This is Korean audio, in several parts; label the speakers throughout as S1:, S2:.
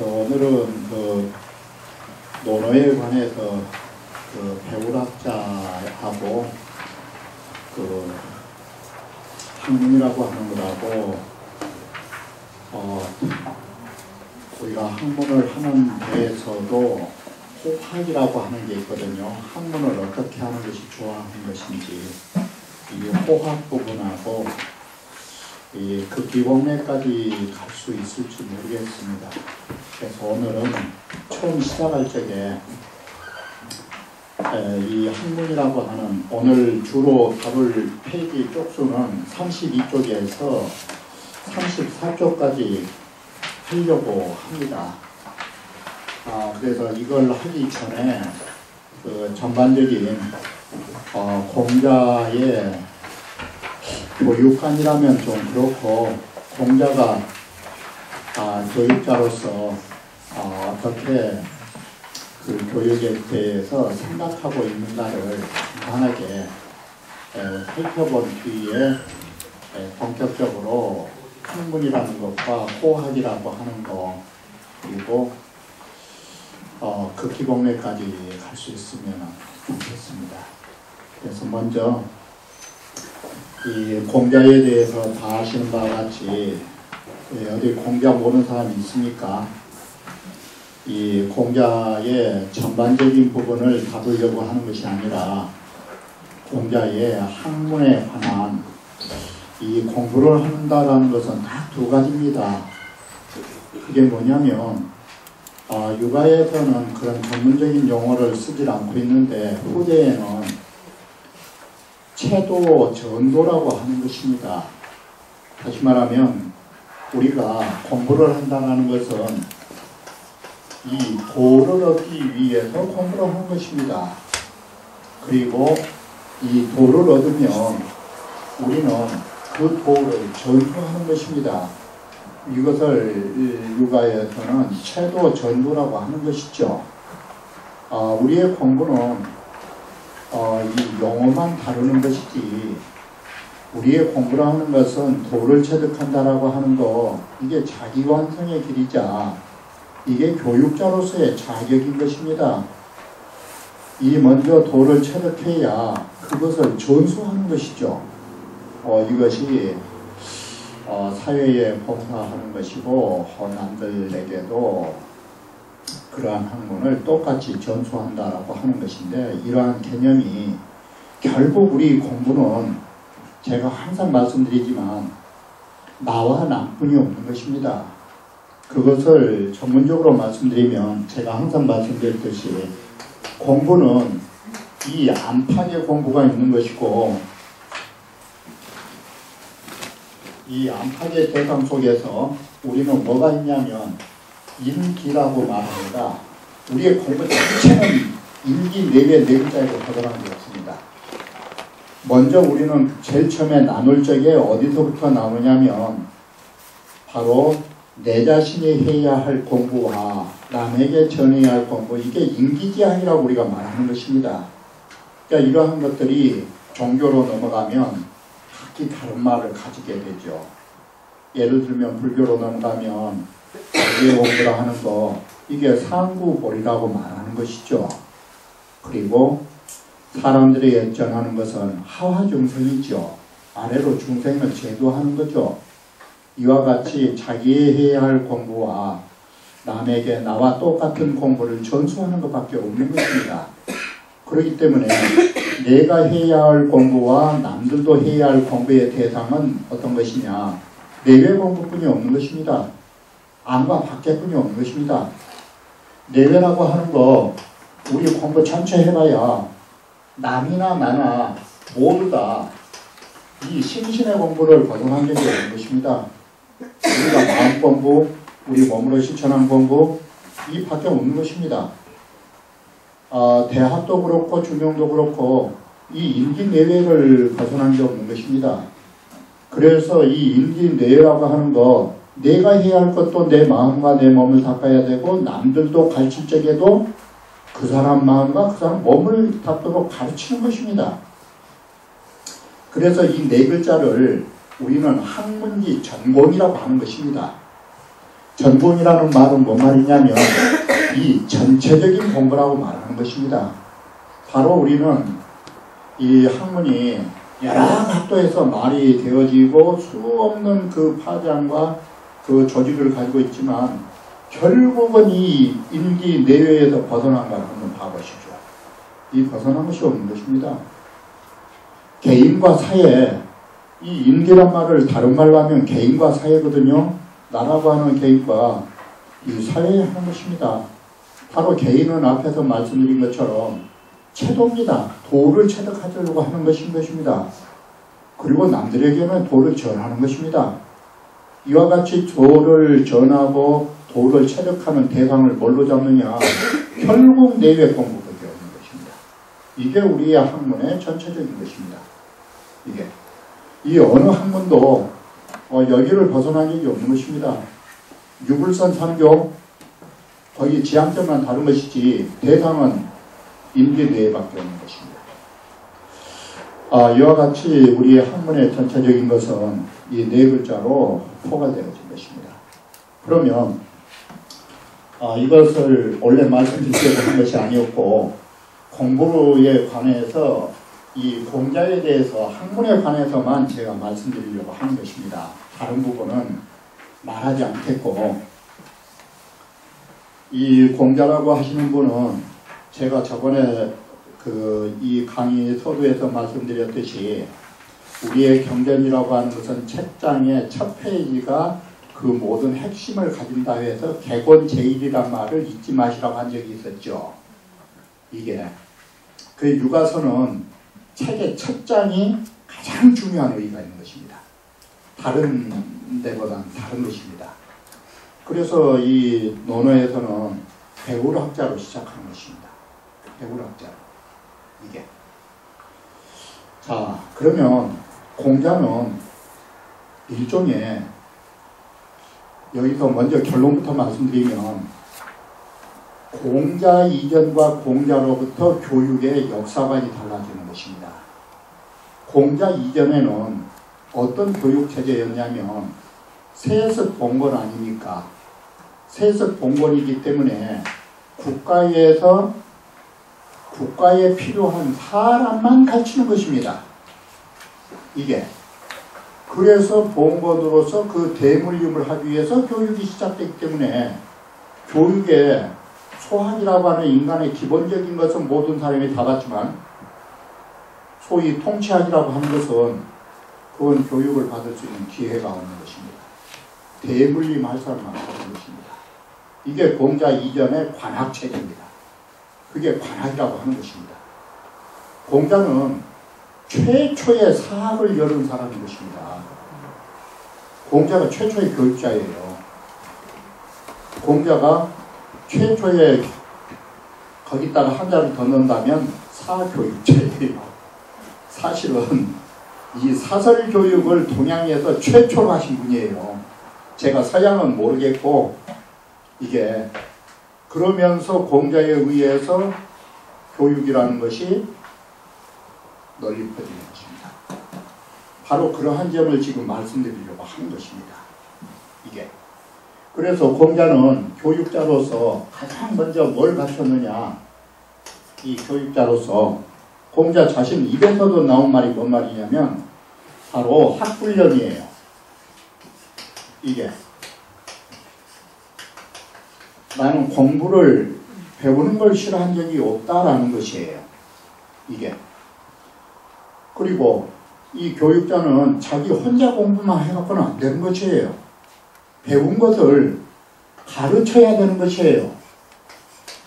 S1: 오늘은 논어에 관해서 배울학자하고 학문이라고 하는 거라고 우리가 학문을 하는 데에서도 호학이라고 하는 게 있거든요. 학문을 어떻게 하는 것이 좋아하는 것인지 이 호학 부분하고 그 기본에까지 갈 수 있을지 모르겠습니다. 그래서 오늘은 처음 시작할 적에 이 학문이라고 하는 오늘 주로 다룰 페이지 쪽수는 32쪽에서 34쪽까지 하려고 합니다. 그래서 이걸 하기 전에 전반적인 공자의 교육관이라면 좀 그렇고 공자가 교육자로서 어떻게 그 교육에 대해서 생각하고 있는가를 간단하게 살펴본 뒤에 본격적으로 학문이라는 것과 호학이라고 하는 거 그리고 그 기본에까지 갈 수 있으면 좋겠습니다. 그래서 먼저 이 공자에 대해서 다 아시는 바와 같이 어디 공자 모르는 사람이 있습니까? 이 공자의 전반적인 부분을 다루려고 하는 것이 아니라 공자의 학문에 관한 이 공부를 한다라는 것은 딱 두 가지입니다. 그게 뭐냐면 육아에서는 그런 전문적인 용어를 쓰질 않고 있는데 후대에는 채도 전도라고 하는 것입니다. 다시 말하면 우리가 공부를 한다는 것은 이 도를 얻기 위해서 공부를 하는 것입니다. 그리고 이 도를 얻으면 우리는 그 도를 전수하는 것입니다. 이것을 육아에서는 채도 전도라고 하는 것이죠. 우리의 공부는 이 용어만 다루는 것이지 우리의 공부를 하는 것은 도를 체득한다라고 하는 거 이게 자기 완성의 길이자 이게 교육자로서의 자격인 것입니다. 이 먼저 도를 체득해야 그것을 전수하는 것이죠. 이것이 사회에 봉사하는 것이고 남들에게도 그러한 학문을 똑같이 전수한다라고 하는 것인데 이러한 개념이 결국 우리 공부는 제가 항상 말씀드리지만 나와 남뿐이 없는 것입니다. 그것을 전문적으로 말씀드리면 제가 항상 말씀드렸듯이 공부는 이 안팎의 공부가 있는 것이고 이 안팎의 대상 속에서 우리는 뭐가 있냐면 인기라고 말합니다. 우리의 공부 자체는 인기 4개 4글자에도 벗어난 게 없습니다. 먼저 우리는 제일 처음에 나눌 적에 어디서부터 나오냐면 바로 내 자신이 해야 할 공부와 남에게 전해야 할 공부 이게 인기지향이라고 우리가 말하는 것입니다. 그러니까 이러한 것들이 종교로 넘어가면 각기 다른 말을 가지게 되죠. 예를 들면 불교로 넘어가면 자기의 공부를 하는 거 이게 상구보리라고 말하는 것이죠. 그리고 사람들이 전하는 것은 하화중생이죠. 아래로 중생을 제도하는 거죠. 이와 같이 자기의 해야 할 공부와 남에게 나와 똑같은 공부를 전수하는 것밖에 없는 것입니다. 그렇기 때문에 내가 해야 할 공부와 남들도 해야 할 공부의 대상은 어떤 것이냐 내외 공부뿐이 없는 것입니다. 안과 밖에뿐이 없는 것입니다. 내외라고 하는 거 우리 공부 전체 해봐야 남이나 나나 모두 다 이 심신의 공부를 벗어난 적이 없는 것입니다. 우리가 마음 공부, 우리 몸으로 실천한 공부 이 밖에 없는 것입니다. 대학도 그렇고 중용도 그렇고 이 인기내외를 벗어난 게 없는 것입니다. 그래서 이 인기내외라고 하는 거 내가 해야 할 것도 내 마음과 내 몸을 닦아야 되고 남들도 가르칠 적에도 그 사람 마음과 그 사람 몸을 닦도록 가르치는 것입니다. 그래서 이 4글자를 우리는 학문지 전공이라고 하는 것입니다. 전공이라는 말은 뭔 말이냐면 이 전체적인 공부라고 말하는 것입니다. 바로 우리는 이 학문이 여러 학도에서 말이 되어지고 수없는 그 파장과 그 조직을 가지고 있지만 결국은 이 인기 내외에서 벗어난 걸 한번 봐보시죠. 이 벗어난 것이 없는 것입니다. 개인과 사회, 이 인기란 말을 다른 말로 하면 개인과 사회거든요. 나라고 하는 개인과 이 사회에 하는 것입니다. 바로 개인은 앞에서 말씀드린 것처럼 체도입니다. 도를 체득하려고 하는 것입니다. 그리고 남들에게는 도를 전하는 것입니다. 이와 같이 도를 전하고 도를 체득하는 대상을 뭘로 잡느냐? 결국 내외 공부밖에 없는 것입니다. 이게 우리의 학문의 전체적인 것입니다. 이게 이 어느 학문도 여기를 벗어난 적이 없는 것입니다. 유불선 삼교 거기 지향점만 다른 것이지 대상은 인기 내외밖에 없는 것입니다. 이와 같이 우리의 학문의 전체적인 것은 이 네 글자로 포괄되어진 것입니다. 그러면 이것을 원래 말씀드리려고 한 것이 아니었고 공부에 관해서 이 공자에 대해서 학문에 관해서만 제가 말씀드리려고 하는 것입니다. 다른 부분은 말하지 않겠고 이 공자라고 하시는 분은 제가 저번에 이 강의 서두에서 말씀드렸듯이 우리의 경전이라고 하는 것은 책장의 첫 페이지가 그 모든 핵심을 가진다 해서 개곤제일이란 말을 잊지 마시라고 한 적이 있었죠. 이게 그 유가서는 책의 첫 장이 가장 중요한 의의가 있는 것입니다. 다른 데보다는 다른 것입니다. 그래서 이 논어에서는 배울학자로 시작하는 것입니다. 배울학자로. 이게. 자, 그러면 공자는 일종의 여기서 먼저 결론부터 말씀드리면 공자 이전과 공자로부터 교육의 역사관이 달라지는 것입니다. 공자 이전에는 어떤 교육체제였냐면 세습 봉건 아닙니까? 세습 봉건이기 때문에 국가에 필요한 사람만 가르치는 것입니다. 이게. 그래서 봉건으로서 그 대물림을 하기 위해서 교육이 시작되기 때문에 교육의 소학이라고 하는 인간의 기본적인 것은 모든 사람이 다 받지만 소위 통치학이라고 하는 것은 그건 교육을 받을 수 있는 기회가 없는 것입니다. 대물림할 사람만 받는 것입니다. 이게 공자 이전의 관학체제입니다. 그게 관학이라고 하는 것입니다. 공자는 최초의 사학을 열은 사람인 것입니다. 공자가 최초의 교육자예요. 공자가 최초의 거기다가 한자를 더 넣는다면 사교육자예요. 사실은 이 사설교육을 동양에서 최초로 하신 분이에요. 제가 서양은 모르겠고 이게 그러면서 공자에 의해서 교육이라는 것이 널리 퍼지는 것입니다. 바로 그러한 점을 지금 말씀드리려고 하는 것입니다. 이게. 그래서 공자는 교육자로서 가장 먼저 뭘 갖췄느냐. 이 교육자로서 공자 자신 입에서도 나온 말이 뭔 말이냐면 바로 학훈련이에요. 이게. 나는 공부를 배우는 걸 싫어한 적이 없다라는 것이에요. 이게. 그리고 이 교육자는 자기 혼자 공부만 해갖고는 안 되는 것이에요. 배운 것을 가르쳐야 되는 것이에요.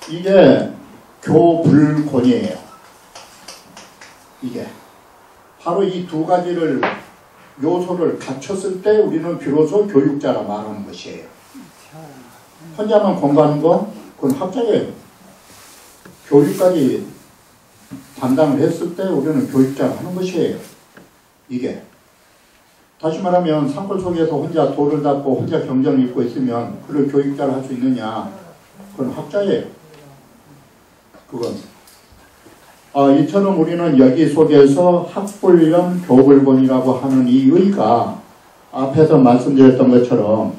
S1: 이게 교불곤이에요. 이게. 바로 이 두 가지를 요소를 갖췄을 때 우리는 비로소 교육자라 말하는 것이에요. 혼자만 공부하는 거 그건 학자예요. 교육까지 담당을 했을 때 우리는 교육자를 하는 것이에요. 이게. 다시 말하면 산골 속에서 혼자 돌을 닦고 혼자 경전을 읽고 있으면 그를 교육자를 할 수 있느냐. 그건 학자예요. 그건. 이처럼 우리는 여기 속에서 학불련 교불곤이라고 하는 이 의가 앞에서 말씀드렸던 것처럼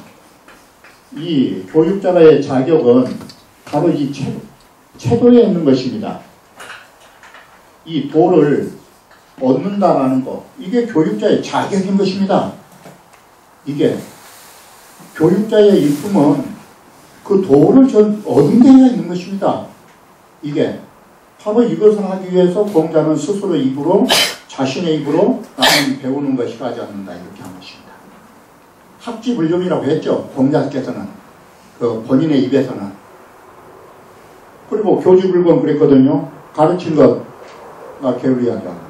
S1: 이 교육자의 자격은 바로 이 채도에 있는 것입니다. 이 도를 얻는다라는 것, 이게 교육자의 자격인 것입니다. 이게 교육자의 일품은 그 도를 얻은 데에 있는 것입니다. 이게 바로 이것을 하기 위해서 공자는 스스로 입으로, 자신의 입으로 나는 배우는 것이 가지 않는다, 이렇게 한 것입니다. 학지불lum이라고 했죠, 공자께서는. 그 본인의 입에서는. 그리고 교지불권 그랬거든요. 가르친 것가 게을리하다.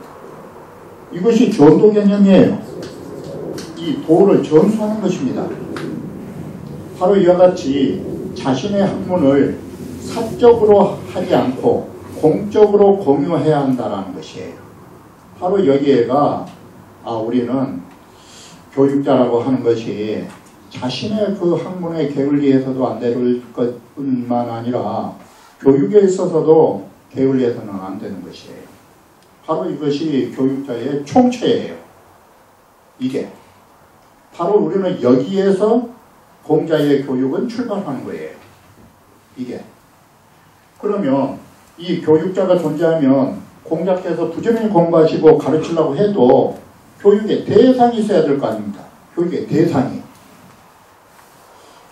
S1: 이것이 전도 개념이에요. 이 도를 전수하는 것입니다. 바로 이와 같이 자신의 학문을 사적으로 하지 않고 공적으로 공유해야 한다는 것이에요. 바로 여기에가 우리는 교육자라고 하는 것이 자신의 그 학문에 게을리해서도 안 될 것뿐만 아니라 교육에 있어서도 게을리해서는 안 되는 것이에요. 바로 이것이 교육자의 총체예요. 이게 바로 우리는 여기에서 공자의 교육은 출발하는 거예요. 이게 그러면 이 교육자가 존재하면 공자께서 부지런히 공부하시고 가르치려고 해도 교육의 대상이 있어야 될 거 아닙니까? 교육의 대상이.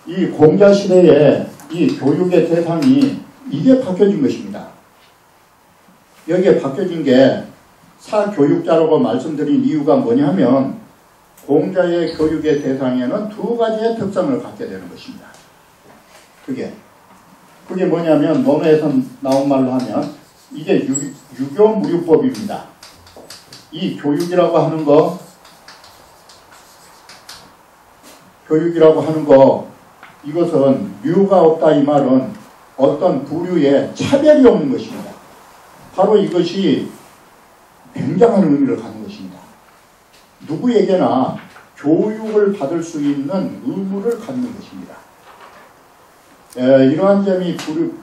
S1: 이 공자 시대에 이 교육의 대상이 이게 바뀌어진 것입니다. 여기에 바뀌어진 게 사교육자라고 말씀드린 이유가 뭐냐면 공자의 교육의 대상에는 두 가지의 특성을 갖게 되는 것입니다. 그게 뭐냐면 논어에서 나온 말로 하면 이게 유교무류법입니다. 이 교육이라고 하는 거 이것은 류가 없다, 이 말은 어떤 부류에 차별이 없는 것입니다. 바로 이것이 굉장한 의미를 갖는 것입니다. 누구에게나 교육을 받을 수 있는 의무를 갖는 것입니다. 이러한 점이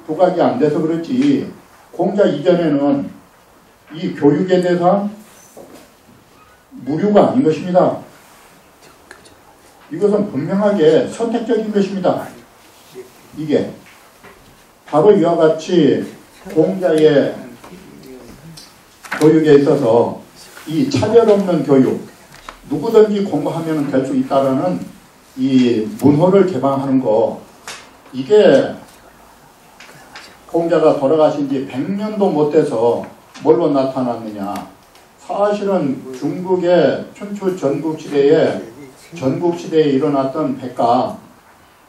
S1: 부각이 안 돼서 그렇지 공자 이전에는 이 교육에 대해서 무료가 아닌 것입니다. 이것은 분명하게 선택적인 것입니다. 이게 바로 이와 같이 공자의 교육에 있어서 이 차별 없는 교육, 누구든지 공부하면 될 수 있다라는 이 문호를 개방하는 거, 이게 공자가 돌아가신 지 100년도 못 돼서 뭘로 나타났느냐. 사실은 중국의 춘추 전국시대에 일어났던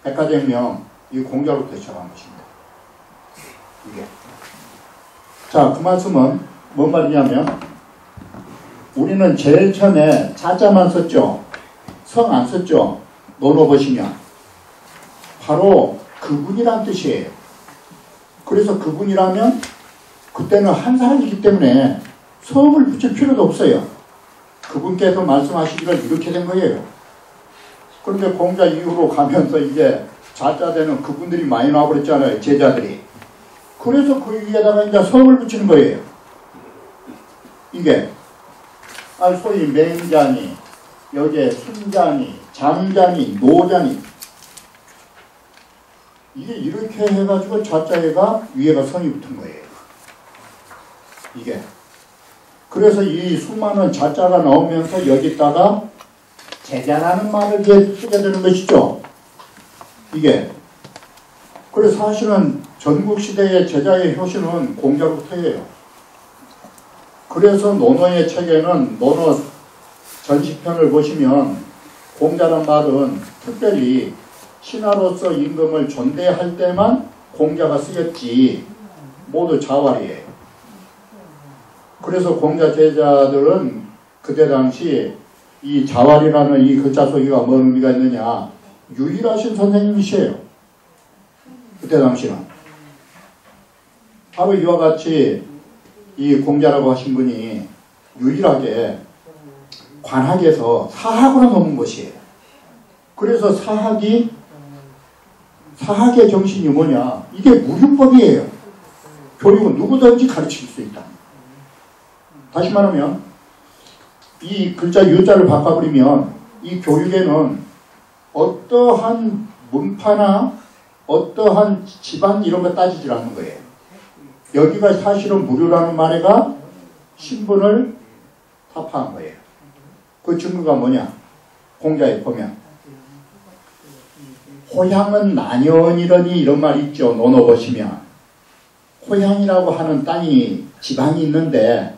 S1: 백가쟁명, 이 공자로부터 시작한 것입니다. 이게. 자, 그 말씀은 뭔 말이냐면 우리는 제일 처음에 자자만 썼죠. 성 안 썼죠. 논어 보시면 바로 그분이란 뜻이에요. 그래서 그분이라면 그때는 한 사람이기 때문에 성을 붙일 필요도 없어요. 그분께서 말씀하시기를 이렇게 된 거예요. 그런데 공자 이후로 가면서 이제 자자되는 그분들이 많이 나와버렸잖아요. 제자들이. 그래서 그 위에다가 이제 성을 붙이는 거예요. 이게 소위 맹자니, 여기에 순자니, 장자니, 노자니, 이게 이렇게 해가지고 자자에가 위에가 성이 붙은 거예요. 이게. 그래서 이 수많은 자자가 나오면서 여기다가 제자라는 말을 쓰게 되는 것이죠. 이게. 그래서 사실은 전국시대의 제자의 효시는 공자로부터예요. 그래서 논어의 책에는 논어 전시편을 보시면 공자란 말은 특별히 신하로서 임금을 존대할 때만 공자가 쓰였지 모두 자활이에요. 그래서 공자 제자들은 그때 당시 이 자활이라는 이 글자 속에가 뭔 의미가 있느냐, 유일하신 선생님이시에요. 그때 당시는. 바로 이와 같이 이 공자라고 하신 분이 유일하게 관학에서 사학으로 넘은 것이에요. 그래서 사학의 정신이 뭐냐, 이게 무류법이에요. 교육은 누구든지 가르칠 수 있다. 다시 말하면 이 글자 유자를 바꿔버리면 이 교육에는 어떠한 문파나 어떠한 집안 이런 거 따지질 않는 거예요. 여기가 사실은 무료라는 말에가 신분을 타파한 거예요. 그 증거가 뭐냐? 공자에 보면 호향은 난연이러니 이런 말이 있죠. 논어보시면 호향이라고 하는 땅이 지방이 있는데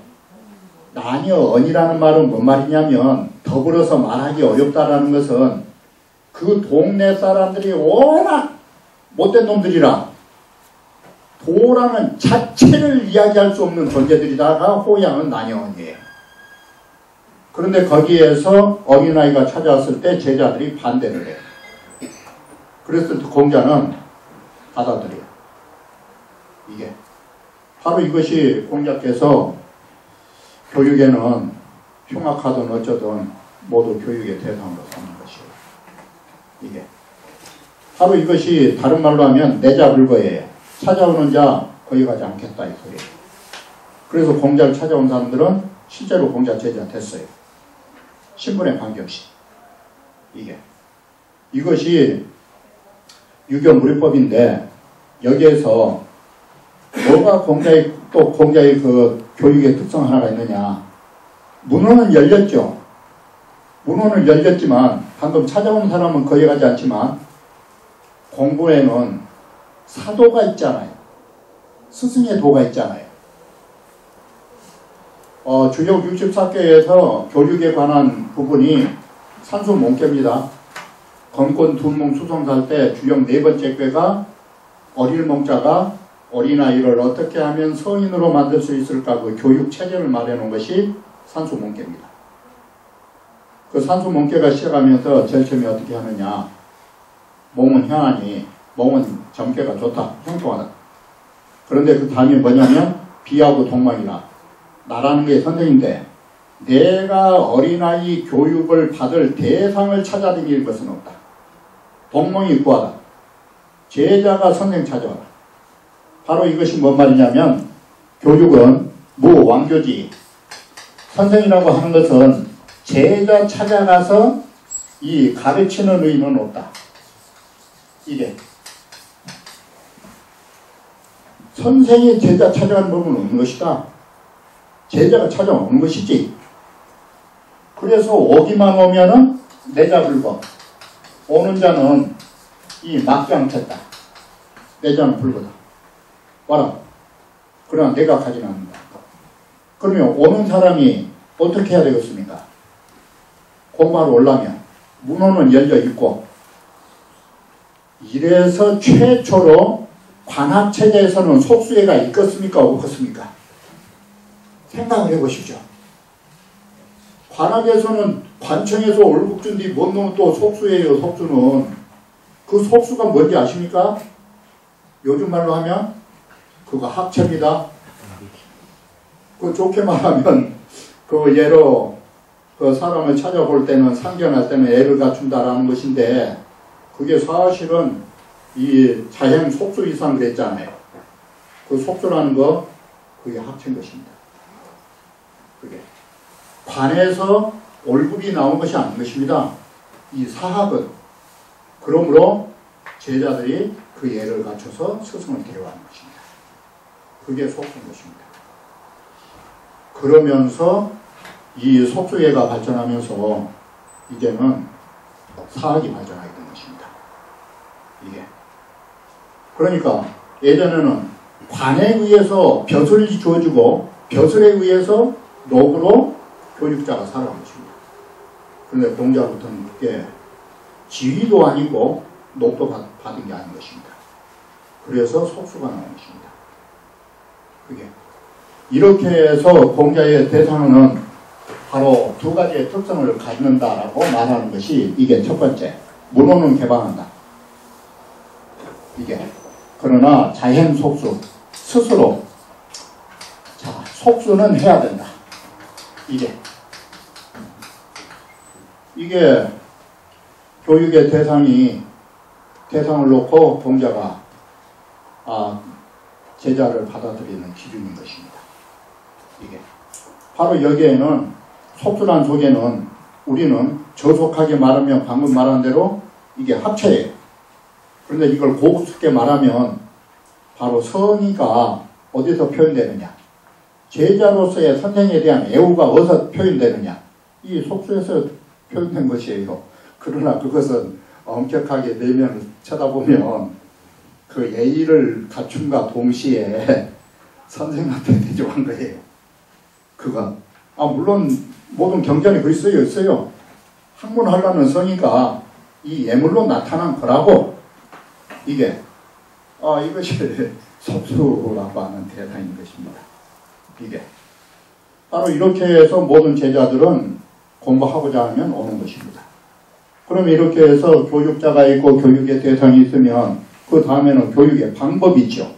S1: 난연이라는 말은 뭔 말이냐면 더불어서 말하기 어렵다라는 것은 그 동네 사람들이 워낙 못된 놈들이라 도라는 자체를 이야기할 수 없는 존재들이다가 호양은 난연이에요. 그런데 거기에서 어린아이가 찾아왔을 때 제자들이 반대를 해요. 그랬을 때 공자는 받아들여요. 이게 바로 이것이 공자께서 교육에는 흉악하든 어쩌든 모두 교육의 대상으로 삼는 것이에요. 이게 바로 이것이 다른 말로 하면 내자불거예요. 찾아오는 자 거기 가지 않겠다 이 소리예요. 그래서 공자를 찾아온 사람들은 실제로 공자 제자 됐어요. 신분에 관계없이. 이것이 유교무리법인데 여기에서 뭐가 공자의 그 교육의 특성 하나가 있느냐. 문호는 열렸죠. 문호는 열렸지만 방금 찾아온 사람은 거기 가지 않지만 공부에는 사도가 있잖아요. 스승의 도가 있잖아요. 주력 64개에서 교육에 관한 부분이 산수몽계입니다. 건권 둔몽 수성살 때 주력 4번째 꾀가 어릴 몽자가 어린아이를 어떻게 하면 성인으로 만들 수 있을까 그 교육 체제를 말해놓은 것이 산수몽계입니다. 그 산수몽계가 시작하면서 제일 처음에 어떻게 하느냐. 몸은 현하니 몸은 점괘가 좋다. 형통하다. 그런데 그 다음에 뭐냐면 비하고 동망이라. 나라는 게 선생인데 내가 어린아이 교육을 받을 대상을 찾아다닐 것은 없다. 동망이 구하다. 제자가 선생 찾아와라. 바로 이것이 뭔 말이냐면 교육은 무왕교지. 선생이라고 하는 것은 제자 찾아가서 이 가르치는 의는 없다. 이게 선생이 제자 찾아가는 법은 없는 것이다. 제자가 찾아오는 것이지. 그래서 오기만 오면은 내자불거. 오는 자는 이 막장쳤다. 내자는 불거다. 와라. 그러나 내가 가지는 않는다. 그러면 오는 사람이 어떻게 해야 되겠습니까? 공부하러 오려면 문호는 열려 있고 이래서 최초로 관학체제에서는 속수예가 있겠습니까? 없겠습니까? 생각을 해보십시오. 관학에서는 관청에서 월북준 뒤 뭔 놈은 또 속수예요. 속수는. 그 속수가 뭔지 아십니까? 요즘 말로 하면 그거 학체입니다. 그 좋게 말하면 그 예로 그 사람을 찾아볼 때는 상견할 때는 애를 갖춘다라는 것인데 그게 사실은 이 자행 속수 이상 그랬잖아요. 그 속수라는 거 그게 학체인 것입니다. 그게 관에서 월급이 나온 것이 아닌 것입니다. 이 사학은 그러므로 제자들이 그 예를 갖춰서 스승을 대우하는 것입니다. 그게 속수인 것입니다. 그러면서 이 속수예가 발전하면서 이제는 사학이 발전하게 된 것입니다. 이게 그러니까 예전에는 관에 의해서 벼슬이 주어지고 벼슬에 의해서 녹으로 교육자가 살아간 것입니다. 그런데 공자부터는 그게 지위도 아니고 녹도 받은 게 아닌 것입니다. 그래서 속수가 나온 것입니다. 그게 이렇게 해서 공자의 대상은 바로 두 가지의 특성을 갖는다라고 말하는 것이 이게 첫 번째. 문호는 개방한다. 이게 그러나 자행 속수 스스로 자 속수는 해야 된다. 이게 교육의 대상을 놓고 공자가 제자를 받아들이는 기준인 것입니다. 이게 바로 여기에는 속수란 속에는 우리는 저속하게 말하면 방금 말한 대로 이게 합체예요. 그런데 이걸 고급스럽게 말하면 바로 성의가 어디서 표현되느냐, 제자로서의 선생에 대한 애우가 어디서 표현되느냐, 이 속수에서 표현된 것이에요. 그러나 그것은 엄격하게 내면을 쳐다보면 그 예의를 갖춘과 동시에 선생한테 대조한 거예요. 그건 물론 모든 경전에 글이 쓰여 있어요. 학문하려는 성의가 이 예물로 나타난 거라고. 이게 이것이 속수라고 하는 대상인 것입니다. 이게 바로 이렇게 해서 모든 제자들은 공부하고자 하면 오는 것입니다. 그럼 이렇게 해서 교육자가 있고 교육의 대상이 있으면 그 다음에는 교육의 방법이 있죠.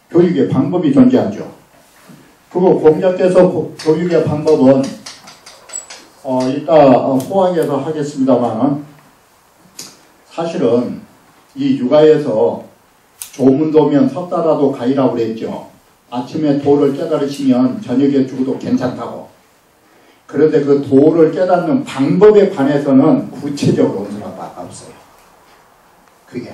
S1: 교육의 방법이 존재하죠. 그거 공자께서 교육의 방법은 이따 호학에서 하겠습니다만 사실은 이 육아에서 조문도면 섰다라도 가이라고 그랬죠. 아침에 도를 깨달으시면 저녁에 죽어도 괜찮다고. 그런데 그 도를 깨닫는 방법에 관해서는 구체적으로 온 사람밖에 없어요. 그게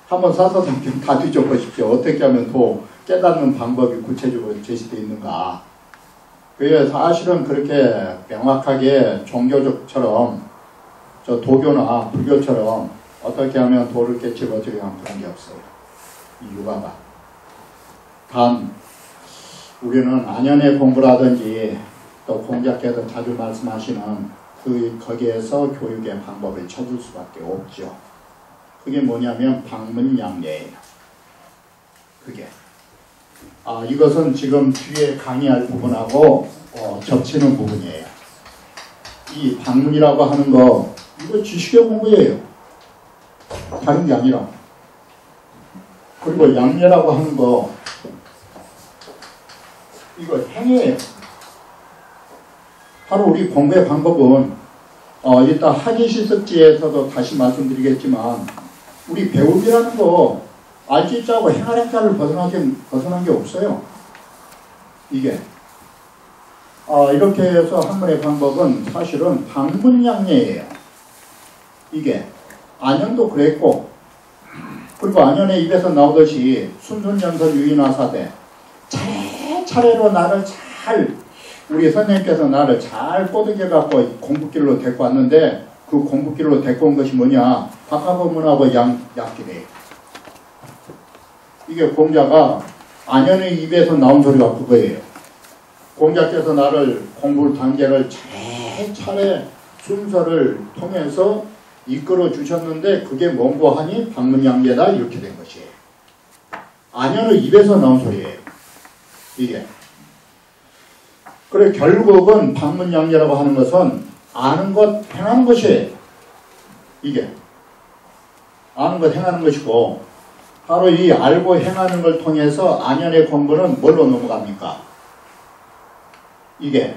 S1: 한번 사서성경 다 뒤져보십시오. 어떻게 하면 도 깨닫는 방법이 구체적으로 제시되어 있는가. 그게 사실은 그렇게 명확하게 종교적처럼 저 도교나 불교처럼 어떻게 하면 도를 깨치고 어떻게 하면 그런 게 없어요. 이 육아가. 단 우리는 안연의 공부라든지 또 공자께서 자주 말씀하시는 거기에서 교육의 방법을 찾을 수밖에 없죠. 그게 뭐냐면 방문양례예요. 그게 이것은 지금 뒤에 강의할 부분하고 겹치는 부분이에요. 이 방문이라고 하는 거 이거 지식의 공부예요. 다른 게 아니라. 그리고 양례라고 하는 거 이거 행위예요. 바로 우리 공부의 방법은 이따 학위실습지에서도 다시 말씀드리겠지만 우리 배움이라는 거 알지 짜고 행할 행자를 벗어난 게 없어요. 이게 이렇게 해서 학문의 방법은 사실은 방문양례예요. 이게 안연도 그랬고, 그리고 안연의 입에서 나오듯이 순순연선 유인화사대 차례차례로 나를 잘 우리 선생님께서 나를 잘 꼬드겨 갖고 공부길로 데리고 왔는데 그 공부길로 데리고 온 것이 뭐냐? 박하법문하고 약기래요. 이게 공자가 안연의 입에서 나온 소리가 그거예요. 공자께서 나를 공부 단계를 차례차례 순서를 통해서 이끌어 주셨는데 그게 뭔고 하니 방문양례다 이렇게 된 것이에요. 안연의 입에서 나온 소리예요. 이게. 그래 결국은 방문양례라고 하는 것은 아는 것 행하는 것이에요. 이게. 아는 것 행하는 것이고 바로 이 알고 행하는 걸 통해서 안연의 공부는 뭘로 넘어갑니까? 이게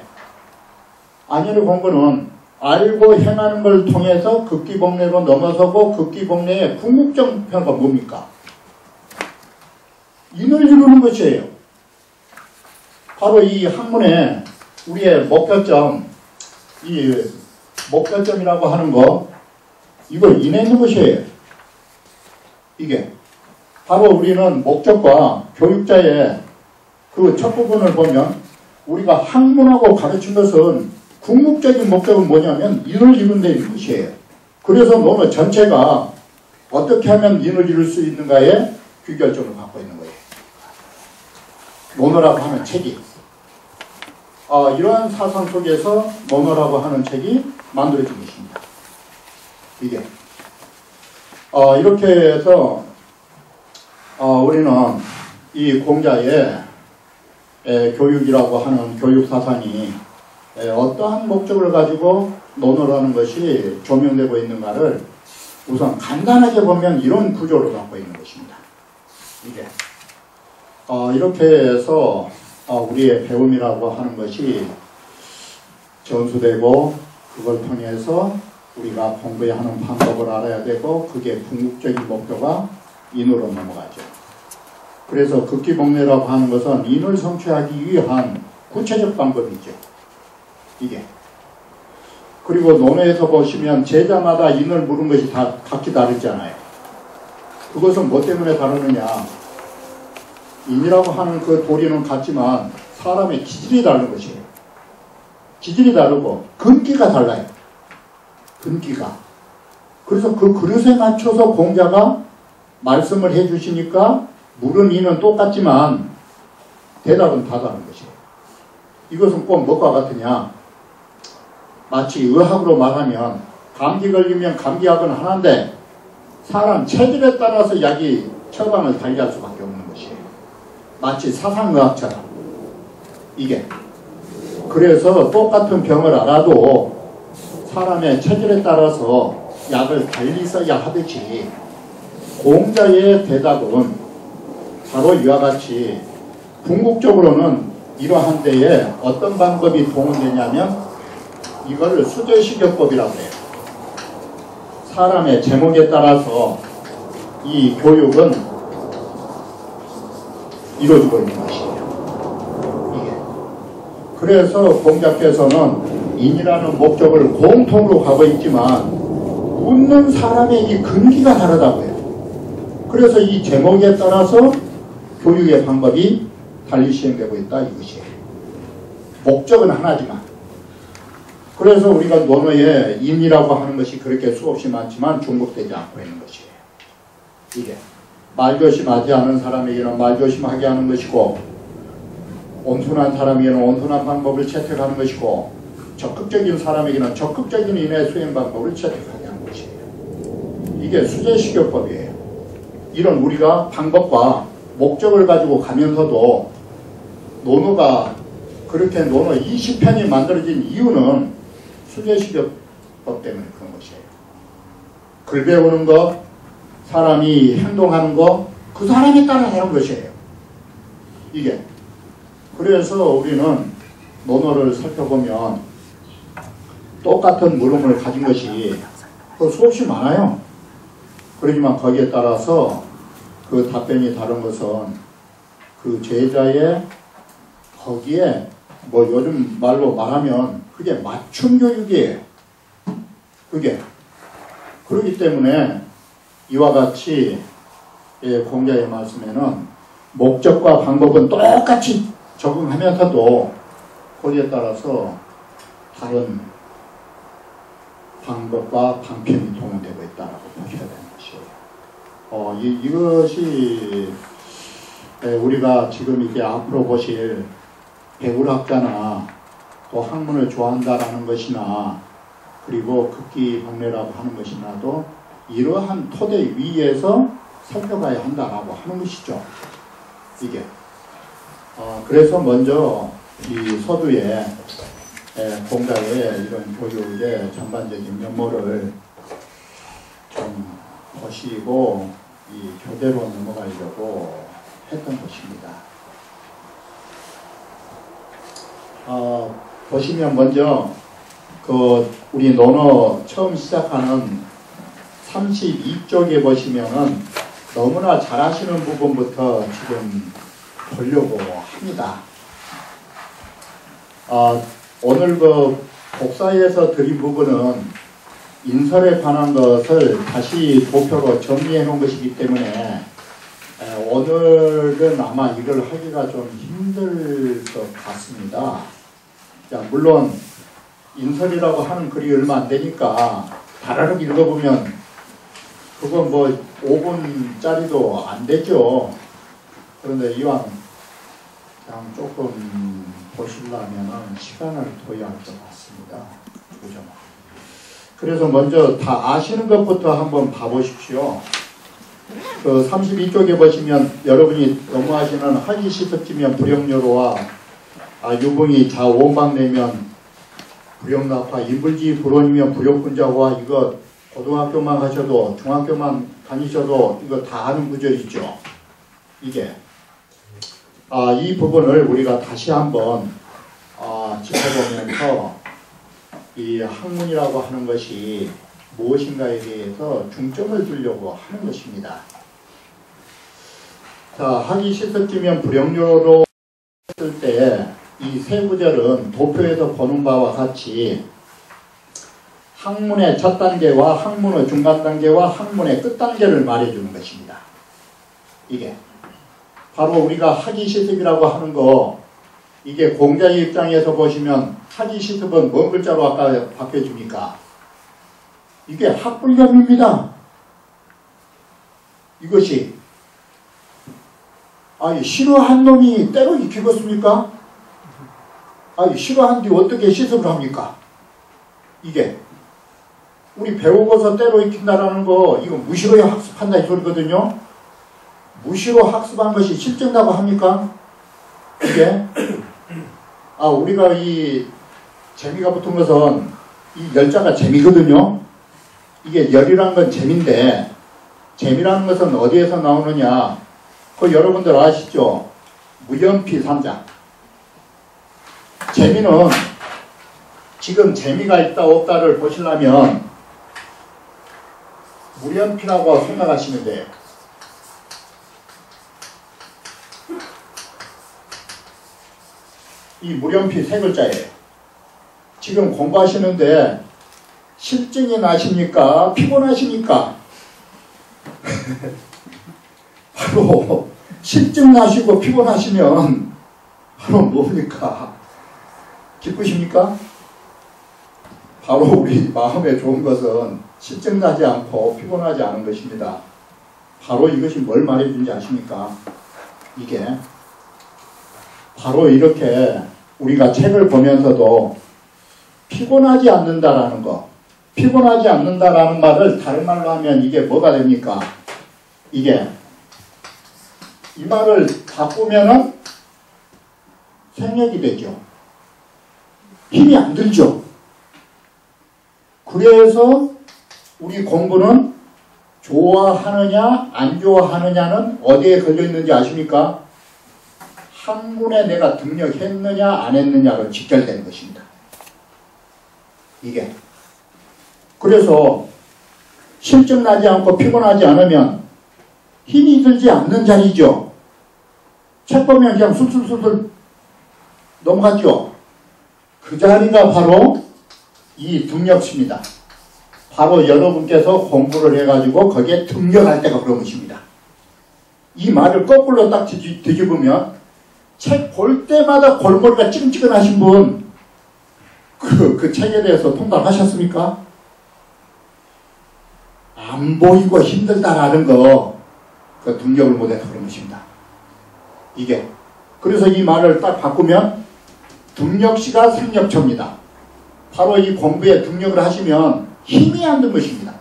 S1: 안연의 공부는 알고 행하는 걸 통해서 극기복례로 넘어서고 극기복례의 궁극적 목표가 뭡니까? 인을 이루는 것이에요. 바로 이 학문의 우리의 목표점, 이 목표점이라고 하는 거 이걸 인해있는 것이에요. 이게 바로 우리는 목적과 교육자의 그 첫 부분을 보면 우리가 학문하고 가르친 것은 궁극적인 목적은 뭐냐면 인을 이룬 데 있는 것이에요. 그래서 논어 전체가 어떻게 하면 인을 이룰 수 있는가에 귀결점을 갖고 있는 거예요. 논어라고 하는 책이 이러한 사상 속에서 논어라고 하는 책이 만들어진 것입니다. 이게 이렇게 해서 우리는 이 공자의 교육이라고 하는 교육 사상이 어떠한 목적을 가지고 논어라는 것이 조명되고 있는가를 우선 간단하게 보면 이런 구조를 갖고 있는 것입니다. 이게 이렇게 해서 우리의 배움이라고 하는 것이 전수되고 그걸 통해서 우리가 공부해야 하는 방법을 알아야 되고 그게 궁극적인 목표가 인으로 넘어가죠. 그래서 극기복례라고 하는 것은 인을 성취하기 위한 구체적 방법이죠. 이게. 그리고 논어에서 보시면 제자마다 인을 물은 것이 다 각기 다르잖아요. 그것은 뭐 때문에 다르느냐. 인이라고 하는 그 도리는 같지만 사람의 기질이 다른 것이에요. 기질이 다르고 근기가 달라요. 근기가. 그래서 그 그릇에 맞춰서 공자가 말씀을 해주시니까 물은 이는 똑같지만 대답은 다 다른 것이에요. 이것은 꼭 뭐가 같으냐. 마치 의학으로 말하면 감기 걸리면 감기약은 하나인데 사람 체질에 따라서 약이 처방을 달리할 수밖에 없는 것이에요. 마치 사상의학처럼. 이게. 그래서 똑같은 병을 알아도 사람의 체질에 따라서 약을 달리 써야 하듯이 공자의 대답은 바로 이와 같이 궁극적으로는 이러한 데에 어떤 방법이 동원되냐면 이거를 수제식여법이라고 해요. 사람의 제목에 따라서 이 교육은 이루어지고 있는 것이에요. 이게. 그래서 공자께서는 인이라는 목적을 공통으로 가고 있지만 묻는 사람의 이 근기가 다르다고요. 그래서 이 제목에 따라서 교육의 방법이 달리 시행되고 있다 이것이에요. 목적은 하나지만. 그래서 우리가 논어에 인이라고 하는 것이 그렇게 수없이 많지만 중복되지 않고 있는 것이에요. 이게 말조심하지 않은 사람에게는 말조심하게 하는 것이고 온순한 사람에게는 온순한 방법을 채택하는 것이고 적극적인 사람에게는 적극적인 인의 수행 방법을 채택하게 하는 것이에요. 이게 수제식여법이에요. 이런 우리가 방법과 목적을 가지고 가면서도 논어가 그렇게 논어 20편이 만들어진 이유는 수제식여법 때문에 그런 것이에요. 글 배우는 것, 사람이 행동하는 것, 그 사람에 따라 하는 것이에요. 이게. 그래서 우리는 논어를 살펴보면 똑같은 물음을 가진 것이 수없이 많아요. 그러지만 거기에 따라서 그 답변이 다른 것은 그 제자의 거기에 뭐 요즘 말로 말하면 그게 맞춤 교육이에요. 그게. 그렇기 때문에 이와 같이 공자의 말씀에는 목적과 방법은 똑같이 적응하면서도 거기에 따라서 다른 방법과 방편이 동원되고 있다고 보셔야 되는 것이에요. 이것이 우리가 지금 이제 앞으로 보실 백울학자나 또 학문을 좋아한다라는 것이나 그리고 극기박래라고 하는 것이나도 이러한 토대 위에서 살펴봐야 한다라고 하는 것이죠. 이게. 그래서 먼저 이 서두에 공자의 이런 교육의 전반적인 면모를 좀 보시고 이 교대로 넘어가려고 했던 것입니다. 보시면 먼저 우리 논어 처음 시작하는 32쪽에 보시면은 너무나 잘하시는 부분부터 지금 보려고 합니다. 오늘 복사에서 드린 부분은 인설에 관한 것을 다시 도표로 정리해 놓은 것이기 때문에 오늘은 아마 이걸 하기가 좀 힘들 것 같습니다. 자, 물론 인설이라고 하는 글이 얼마 안 되니까 다라락 읽어보면 그건 뭐 5분짜리도 안 되죠. 그런데 이왕 그냥 조금 보시려면 시간을 둬야 할 것 같습니다. 그죠? 그래서 먼저 다 아시는 것부터 한번 봐보십시오. 그 32쪽에 보시면 여러분이 너무 아시는 하기 시습지면 불영요로와 유붕이 자원방내면 불영납화 인불지 불원이면 불영군자와 이거 고등학교만 가셔도 중학교만 다니셔도 이거 다 아는 구절이죠. 이게 이 부분을 우리가 다시 한번 짚어보면서 이 학문이라고 하는 것이 무엇인가에 대해서 중점을 두려고 하는 것입니다. 자, 하기 시습지면 불영요로 했을 때 이 세 구절은 도표에서 보는 바와 같이 학문의 첫 단계와 학문의 중간 단계와 학문의 끝 단계를 말해주는 것입니다. 이게 바로 우리가 학위시습이라고 하는 거, 이게 공자의 입장에서 보시면 학위시습은 뭔 글자로 아까 바뀌어줍니까? 이게 학불념입니다. 이것이 아니 싫어한 놈이 때로 익히겠습니까? 아니 싫어한 뒤 어떻게 시습을 합니까? 이게 우리 배우고서 때로 익힌다라는 거 이거 무시로 학습한다 이 소리거든요. 무시로 학습한 것이 실증나고 합니까? 이게 우리가 이 재미가 붙은 것은 이 열자가 재미거든요. 이게 열이라는 건 재미인데 재미라는 것은 어디에서 나오느냐? 그 여러분들 아시죠? 무연피 3장. 재미는 지금 재미가 있다 없다를 보시려면 무연피라고 생각하시면 돼요. 이 무연피 세 글자예요. 지금 공부하시는데 실증이 나십니까? 피곤하십니까? 바로 실증 나시고 피곤하시면 바로 뭡니까? 기쁘십니까? 바로 우리 마음에 좋은 것은 실증 나지 않고 피곤하지 않은 것입니다. 바로 이것이 뭘 말해주는지 아십니까? 이게 바로 이렇게 우리가 책을 보면서도 피곤하지 않는다라는 거, 피곤하지 않는다라는 말을 다른 말로 하면 이게 뭐가 됩니까? 이게 이 말을 바꾸면은 생략이 되죠. 힘이 안 들죠. 그래서 우리 공부는 좋아하느냐 안 좋아하느냐는 어디에 걸려있는지 아십니까? 학문에 내가 등록했느냐 안 했느냐로 직결되는 것입니다. 이게 그래서 실증 나지 않고 피곤하지 않으면 힘이 들지 않는 자리죠. 책 보면 그냥 술술술술 넘어가죠. 그 자리가 바로 이 등력시입니다. 바로 여러분께서 공부를 해가지고 거기에 등력할 때가 그런 것입니다. 이 말을 거꾸로 딱 뒤집으면 책 볼 때마다 골머리가 찌근찌근하신 분 그 책에 대해서 통달하셨습니까? 안 보이고 힘들다라는 거 그 등력을 못해서 그런 것입니다. 이게 그래서 이 말을 딱 바꾸면 등력시가 생력처입니다. 바로 이 공부에 등력을 하시면 힘이 안 든 것입니다.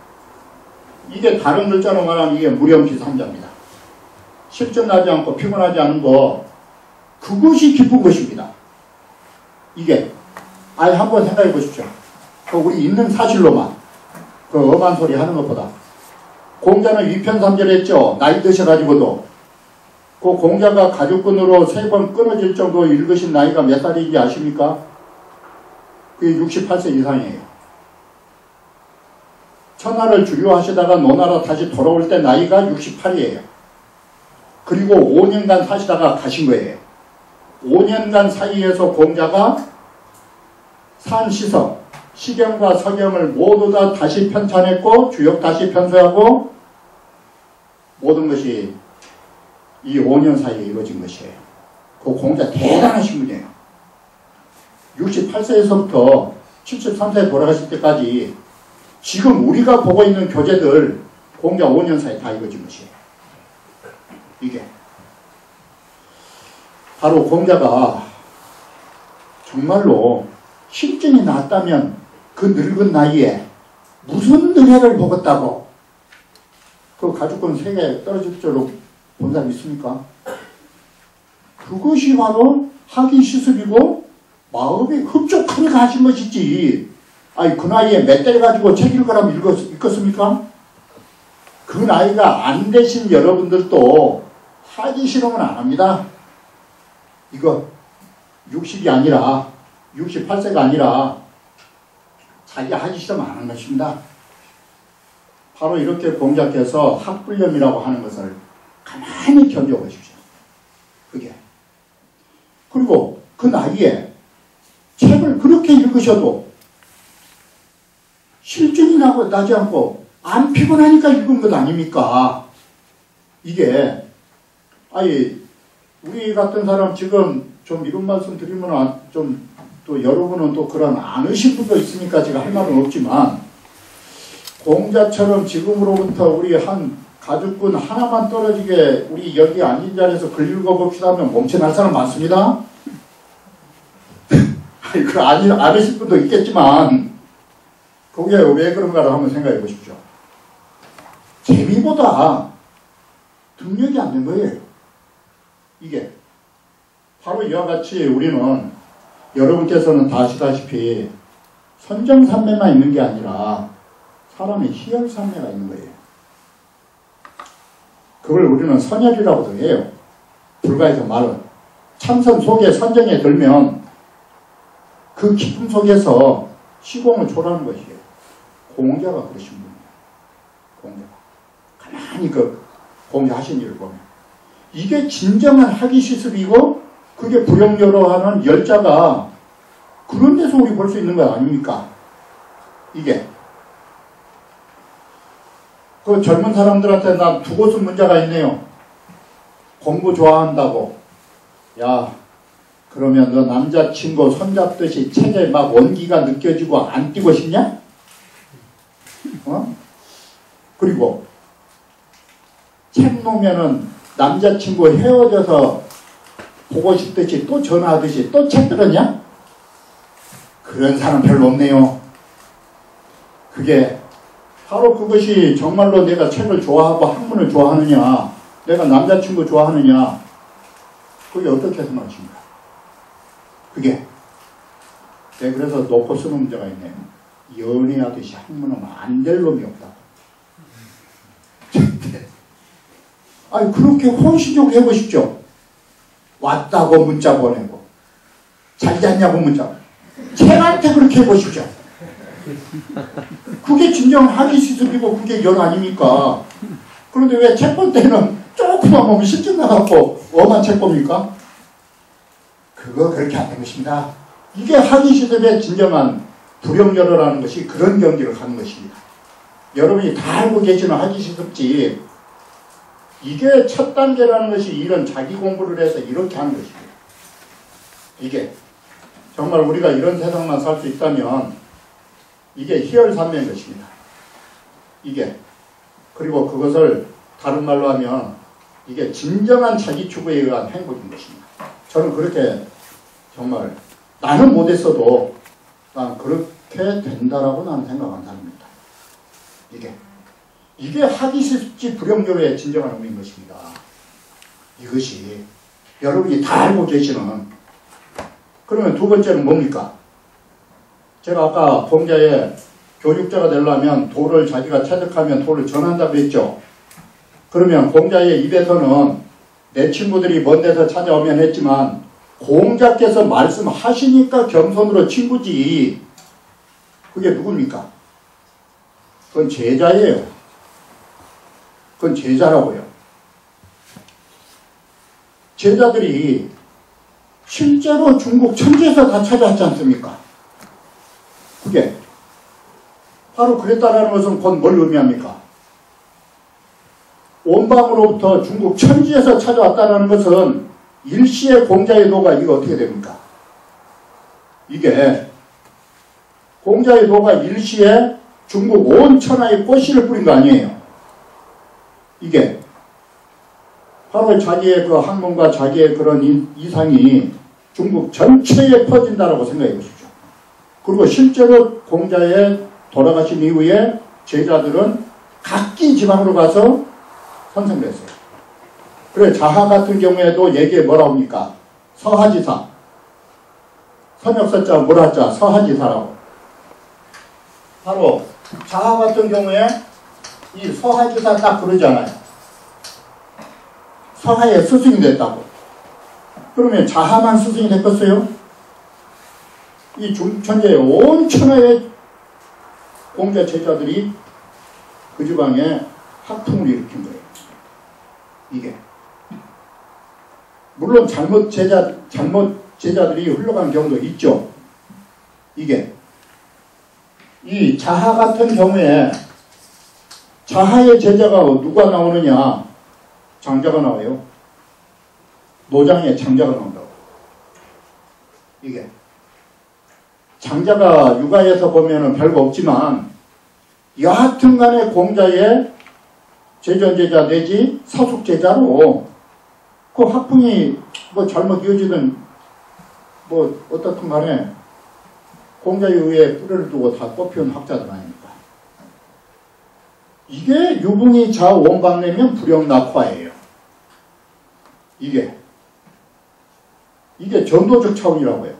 S1: 이게 다른 글자로 말하면 이게 무렴피 3자입니다. 실증나지 않고 피곤하지 않은 거 그것이 기쁜 것입니다. 이게 아예 한번 생각해 보십시오. 우리 있는 사실로만 그 엄한 소리 하는 것보다 공자는 위편삼절 했죠. 나이 드셔가지고도 그 공자가 가죽끈으로 3번 끊어질 정도 읽으신 나이가 몇 살인지 아십니까? 그게 68세 이상이에요. 천하를 주류하시다가 노나라 다시 돌아올 때 나이가 68이에요. 그리고 5년간 사시다가 가신 거예요. 5년간 사이에서 공자가 산시석, 시경과 서경을 모두 다 다시 편찬했고 주역 다시 편수하고 모든 것이 이 5년 사이에 이루어진 것이에요. 그 공자 대단하신 분이에요. 68세에서부터 73세에 돌아가실 때까지 지금 우리가 보고 있는 교재들 공자 5년 사이에 다 이루어진 것이에요. 이게 바로 공자가 정말로 실증이 났다면 그 늙은 나이에 무슨 능애를 먹었다고 그 가죽끈 3개 떨어질 줄로 본 사람 있습니까? 그것이 바로 학위시습이고 마음이 흡족하게 가신 것이지. 아니 그 나이에 몇 달 가지고 책 읽으라면 읽었습니까? 그 나이가 안 되신 여러분들도 하기 싫으면 안 합니다. 이거 60이 아니라 68세가 아니라 자기 하기 싫으면 안 하는 것입니다. 바로 이렇게 공자께서 학불념이라고 하는 것을 가만히 견뎌보십시오. 그게. 그리고 그 나이에 책을 그렇게 읽으셔도 실증이 나지 않고 안 피곤하니까 읽은 것 아닙니까? 이게 아니 우리 같은 사람 지금 좀 이런 말씀 드리면 좀 또 여러분은 또 그런 안 의신 분도 있으니까 제가 할 말은 없지만 공자처럼 지금으로부터 우리 한 가죽군 하나만 떨어지게 우리 여기 앉은 자리에서 글 읽어봅시다 하면 멈춰날 사람 많습니다. 아니 그 안 의신 분도 있겠지만 그게 왜 그런가를 한번 생각해 보십시오. 재미보다 능력이 안 된 거예요. 이게 바로 이와 같이 우리는 여러분께서는 다 아시다시피 선정산매만 있는 게 아니라 사람의 희열산매가 있는 거예요. 그걸 우리는 선열이라고도 해요. 불가에서 말은 참선 속에 선정에 들면 그 기쁨 속에서 시공을 초라하는 것이에요. 공자가 그러신 분이에요. 공자가 가만히 그 공자 하신 일을 보면 이게 진정한 하기시습이고 그게 불용여로하는 열자가 그런 데서 우리 볼 수 있는 거 아닙니까? 이게 그 젊은 사람들한테 난 두 곳은 문제가 있네요. 공부 좋아한다고 야 그러면 너 남자친구 손잡듯이 책에 막 원기가 느껴지고 안 뛰고 싶냐? 어? 그리고 책 놓으면은 남자친구 헤어져서 보고 싶듯이 또 전화하듯이 또 책 들었냐? 그런 사람 별로 없네요. 그게 바로 그것이 정말로 내가 책을 좋아하고 학문을 좋아하느냐 내가 남자친구 좋아하느냐 그게 어떻게 생각하십니까? 그게 네, 그래서 놓고 쓰는 문제가 있네요. 연애하듯이 학문은 안 될 놈이 없다. 아니 그렇게 헌신적으로 해보십시오. 왔다고 문자 보내고 잘 잤냐고 문자 책한테 그렇게 해보십시오. 그게 진정 하기시습이고 그게 연 아닙니까? 그런데 왜 책 볼 때는 조금만 보면 실증 나갖고 엄한 책 봅니까? 그거 그렇게 안 된 것입니다. 이게 하기시습의 진정한 불용여로라는 것이 그런 경기를 가는 것입니다. 여러분이 다 알고 계시는 하기시습지 이게 첫 단계라는 것이 이런 자기 공부를 해서 이렇게 하는 것입니다. 이게 정말 우리가 이런 세상만 살 수 있다면 이게 희열산매인 것입니다. 이게 그리고 그것을 다른 말로 하면 이게 진정한 자기 추구에 의한 행복인 것입니다. 저는 그렇게 정말 나는 못했어도 난 그렇게 된다라고 나는 생각한답니다. 이게 하기시습지 불용여로의 진정한 의미인 것입니다. 이것이 여러분이 다 알고 계시는 그러면 두 번째는 뭡니까? 제가 아까 공자의 교육자가 되려면 도를 자기가 체득하면 도를 전한다고 했죠. 그러면 공자의 입에서는 내 친구들이 먼 데서 찾아오면 했지만 공자께서 말씀하시니까 겸손으로 친구지. 그게 누굽니까? 그건 제자예요. 그건 제자라고요. 제자들이 실제로 중국 천지에서 다 찾아왔지 않습니까? 그게 바로 그랬다라는 것은 곧 뭘 의미합니까? 온방으로부터 중국 천지에서 찾아왔다는 것은 일시의 공자의 도가 이거 어떻게 됩니까? 이게 공자의 도가 일시에 중국 온 천하에 꽃씨를 뿌린 거 아니에요. 이게 바로 자기의 그 학문과 자기의 그런 이상이 중국 전체에 퍼진다라고 생각해 보십시오. 그리고 실제로 공자의 돌아가신 이후에 제자들은 각기 지방으로 가서 선생을 했어요. 그래 자하 같은 경우에도 얘기에 뭐라 합니까? 서하지사. 선역서자 물하자 서하지사라고. 바로 자하 같은 경우에 이 서하지사 딱 그러잖아요. 서하의 스승이 됐다고. 그러면 자하만 스승이 됐겠어요? 이 중천지의 온 천하의 공자 제자들이 그 지방에 학풍을 일으킨 거예요. 이게 물론 잘못 제자들이 흘러가는 경우도 있죠. 이게 이 자하 같은 경우에 자하의 제자가 누가 나오느냐? 장자가 나와요. 노장에 장자가 나온다고. 이게 장자가 육아에서 보면은 별거 없지만 여하튼간에 공자의 제전제자 내지 사숙제자로 그 학풍이 뭐 잘못 이어지든 뭐 어떻든 간에 공자에 의해 뿌리를 두고 다 뽑혀온 학자들 아닙니까? 이게 유붕이 자원방내면 불영낙화예요. 이게 전도적 차원이라고 해요.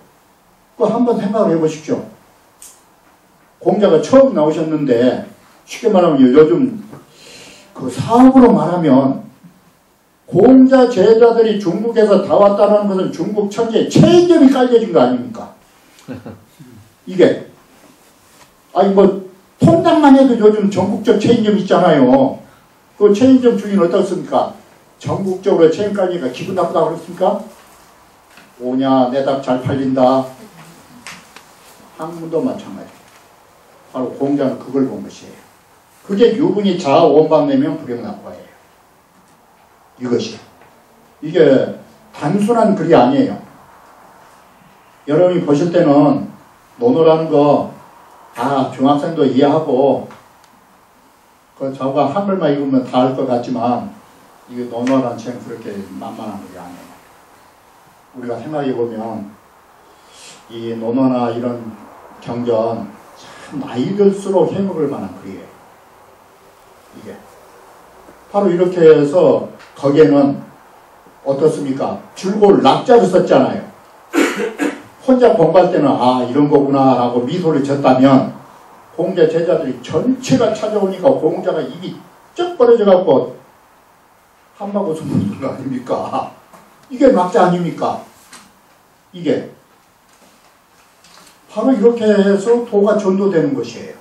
S1: 그거 한번 생각을 해보십시오. 공자가 처음 나오셨는데 쉽게 말하면 요즘 그 사업으로 말하면 공자 제자들이 중국에서 다 왔다는 것은 중국 천지에 체인점이 깔려진 거 아닙니까? 이게 아니 뭐 통장만 해도 요즘 전국적 체인점 있잖아요. 그 체인점 주인 어떻습니까? 전국적으로 체인 깔리니까 기분 나쁘다고 그랬습니까? 오냐 내 닭 잘 팔린다. 학문도 마찬가지. 바로 공자는 그걸 본 것이에요. 그게 유분이 자원방내면 불영낙화예요. 이것이. 이게 단순한 글이 아니에요. 여러분이 보실 때는 논어라는 거 중학생도 이해하고 그 저가 한글만 읽으면 다 알 것 같지만 이게 논어라는 책은 그렇게 만만한 글이 아니에요. 우리가 생각해보면 이 논어나 이런 경전 참 나이 들수록 해먹을 만한 글이에요. 이게 바로 이렇게 해서 거기에는 어떻습니까? 줄골 낙자를 썼잖아요. 혼자 공부할 때는 이런 거구나 라고 미소를 졌다면 공자 제자들이 전체가 찾아오니까 공자가 입이 쩍 벌어져 갖고 한마고 숨는 거 아닙니까? 이게 낙자 아닙니까? 이게 바로 이렇게 해서 도가 전도되는 것이에요.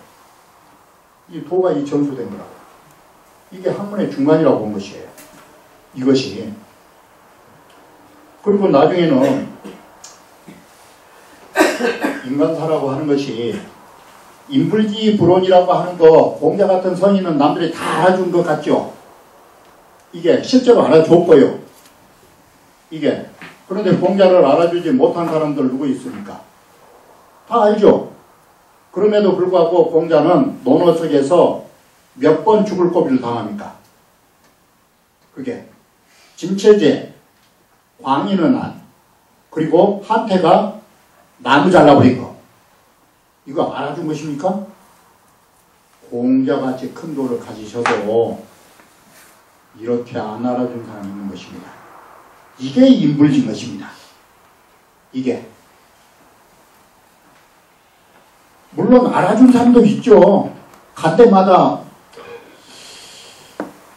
S1: 이 도가 전수된 거라고. 이게 학문의 중간이라고 본 것이에요. 이것이. 그리고 나중에는 인간사라고 하는 것이 인불지 불온이라고 하는 거 공자 같은 성인은 남들이 다 알아준 것 같죠? 이게 실제로 알아줬고요. 이게 그런데 공자를 알아주지 못한 사람들 누구 있습니까? 다 알죠? 그럼에도 불구하고 공자는 논어 속에서 몇 번 죽을 고비를 당합니까? 그게 진체제, 광인은 안, 그리고 한태가 나무 잘라버린 거. 이거 알아준 것입니까? 공자같이 큰 도를 가지셔도 이렇게 안 알아준 사람이 있는 것입니다. 이게 인불진 것입니다. 이게. 물론 알아준 사람도 있죠. 간 데마다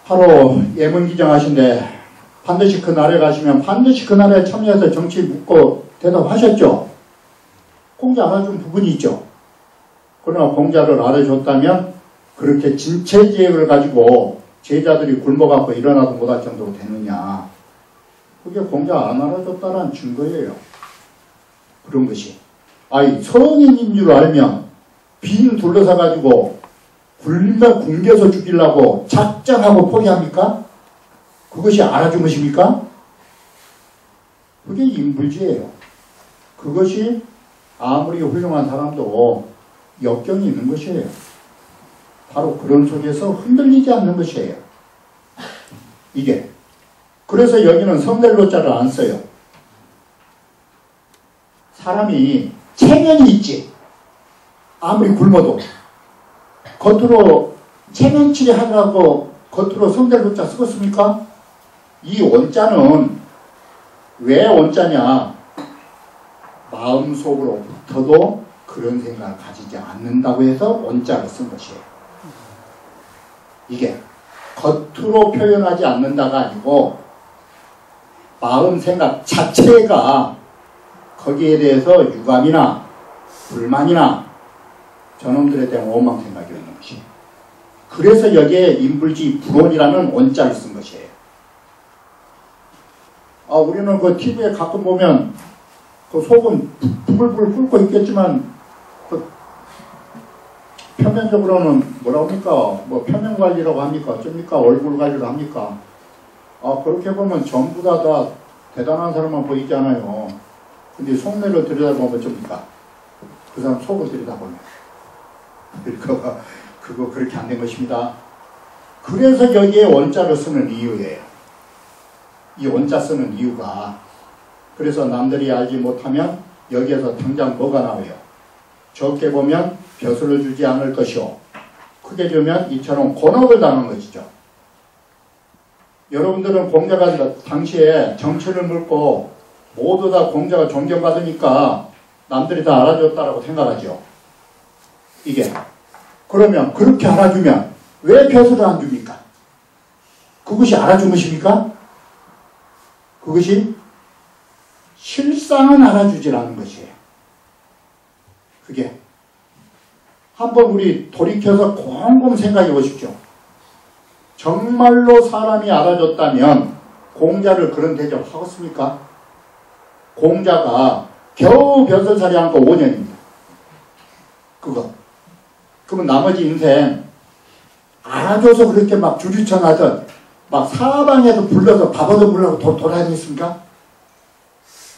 S1: 바로 예문기정하신데 반드시 그 날에 가시면 반드시 그 날에 참여해서 정치 묻고 대답하셨죠. 공자 알아준 부분이 있죠. 그러나 공자를 알아줬다면 그렇게 진체지획을 가지고 제자들이 굶어갖고 일어나도 못할 정도로 되느냐. 그게 공자 안 알아줬다는 증거예요. 그런 것이. 성인인 줄 알면 빈 둘러서가지고 굶겨서 죽이려고 작정하고 포기합니까? 그것이 알아준 것입니까? 그게 인불지예요. 그것이 아무리 훌륭한 사람도 역경이 있는 것이에요. 바로 그런 속에서 흔들리지 않는 것이에요. 이게. 그래서 여기는 성델로자를 안 써요. 사람이 체면이 있지. 아무리 굶어도. 겉으로 체면치레 하려고 겉으로 성델로자 쓰겠습니까? 이 원자는 왜 원자냐? 마음속으로부터도 그런 생각을 가지지 않는다고 해서 원자를 쓴 것이에요. 이게 겉으로 표현하지 않는다가 아니고 마음 생각 자체가 거기에 대해서 유감이나 불만이나 저놈들에 대한 원망 생각이 있는 것이에요. 그래서 여기에 인불지 불온이라는 원자를 쓴 것이에요. 우리는 그 TV에 가끔 보면 그 속은 부글부글 끓고 있겠지만 그 표면적으로는 뭐라고 합니까? 뭐 표면 관리라고 합니까? 어쩝니까? 얼굴 관리를 합니까? 그렇게 보면 전부 다 대단한 사람만 보이지 않아요. 근데 속내를 들여다보면 어쩝니까? 그 사람 속을 들여다보면. 그거 그렇게 안 된 것입니다. 그래서 여기에 원자를 쓰는 이유예요. 이 원자 쓰는 이유가, 그래서 남들이 알지 못하면 여기에서 당장 뭐가 나와요? 적게 보면 벼슬을 주지 않을 것이요, 크게 주면 이처럼 곤혹을 당한 것이죠. 여러분들은 공자가 당시에 정치를 물고 모두 다 공자가 존경받으니까 남들이 다 알아줬다라고 생각하죠. 이게. 그러면 그렇게 알아주면 왜 벼슬을 안 줍니까? 그것이 알아준 것입니까? 그것이 실상은 알아주질 않은 것이에요. 그게. 한번 우리 돌이켜서 곰곰 생각해 보십시오. 정말로 사람이 알아줬다면 공자를 그런 대접 하겠습니까? 공자가 겨우 벼슬살이 한 거 5년입니다. 그거. 그러면 나머지 인생 알아줘서 그렇게 막 주리천하던 막 사방에서 불러서 밥 얻어 불러서 돌아다녔습니까?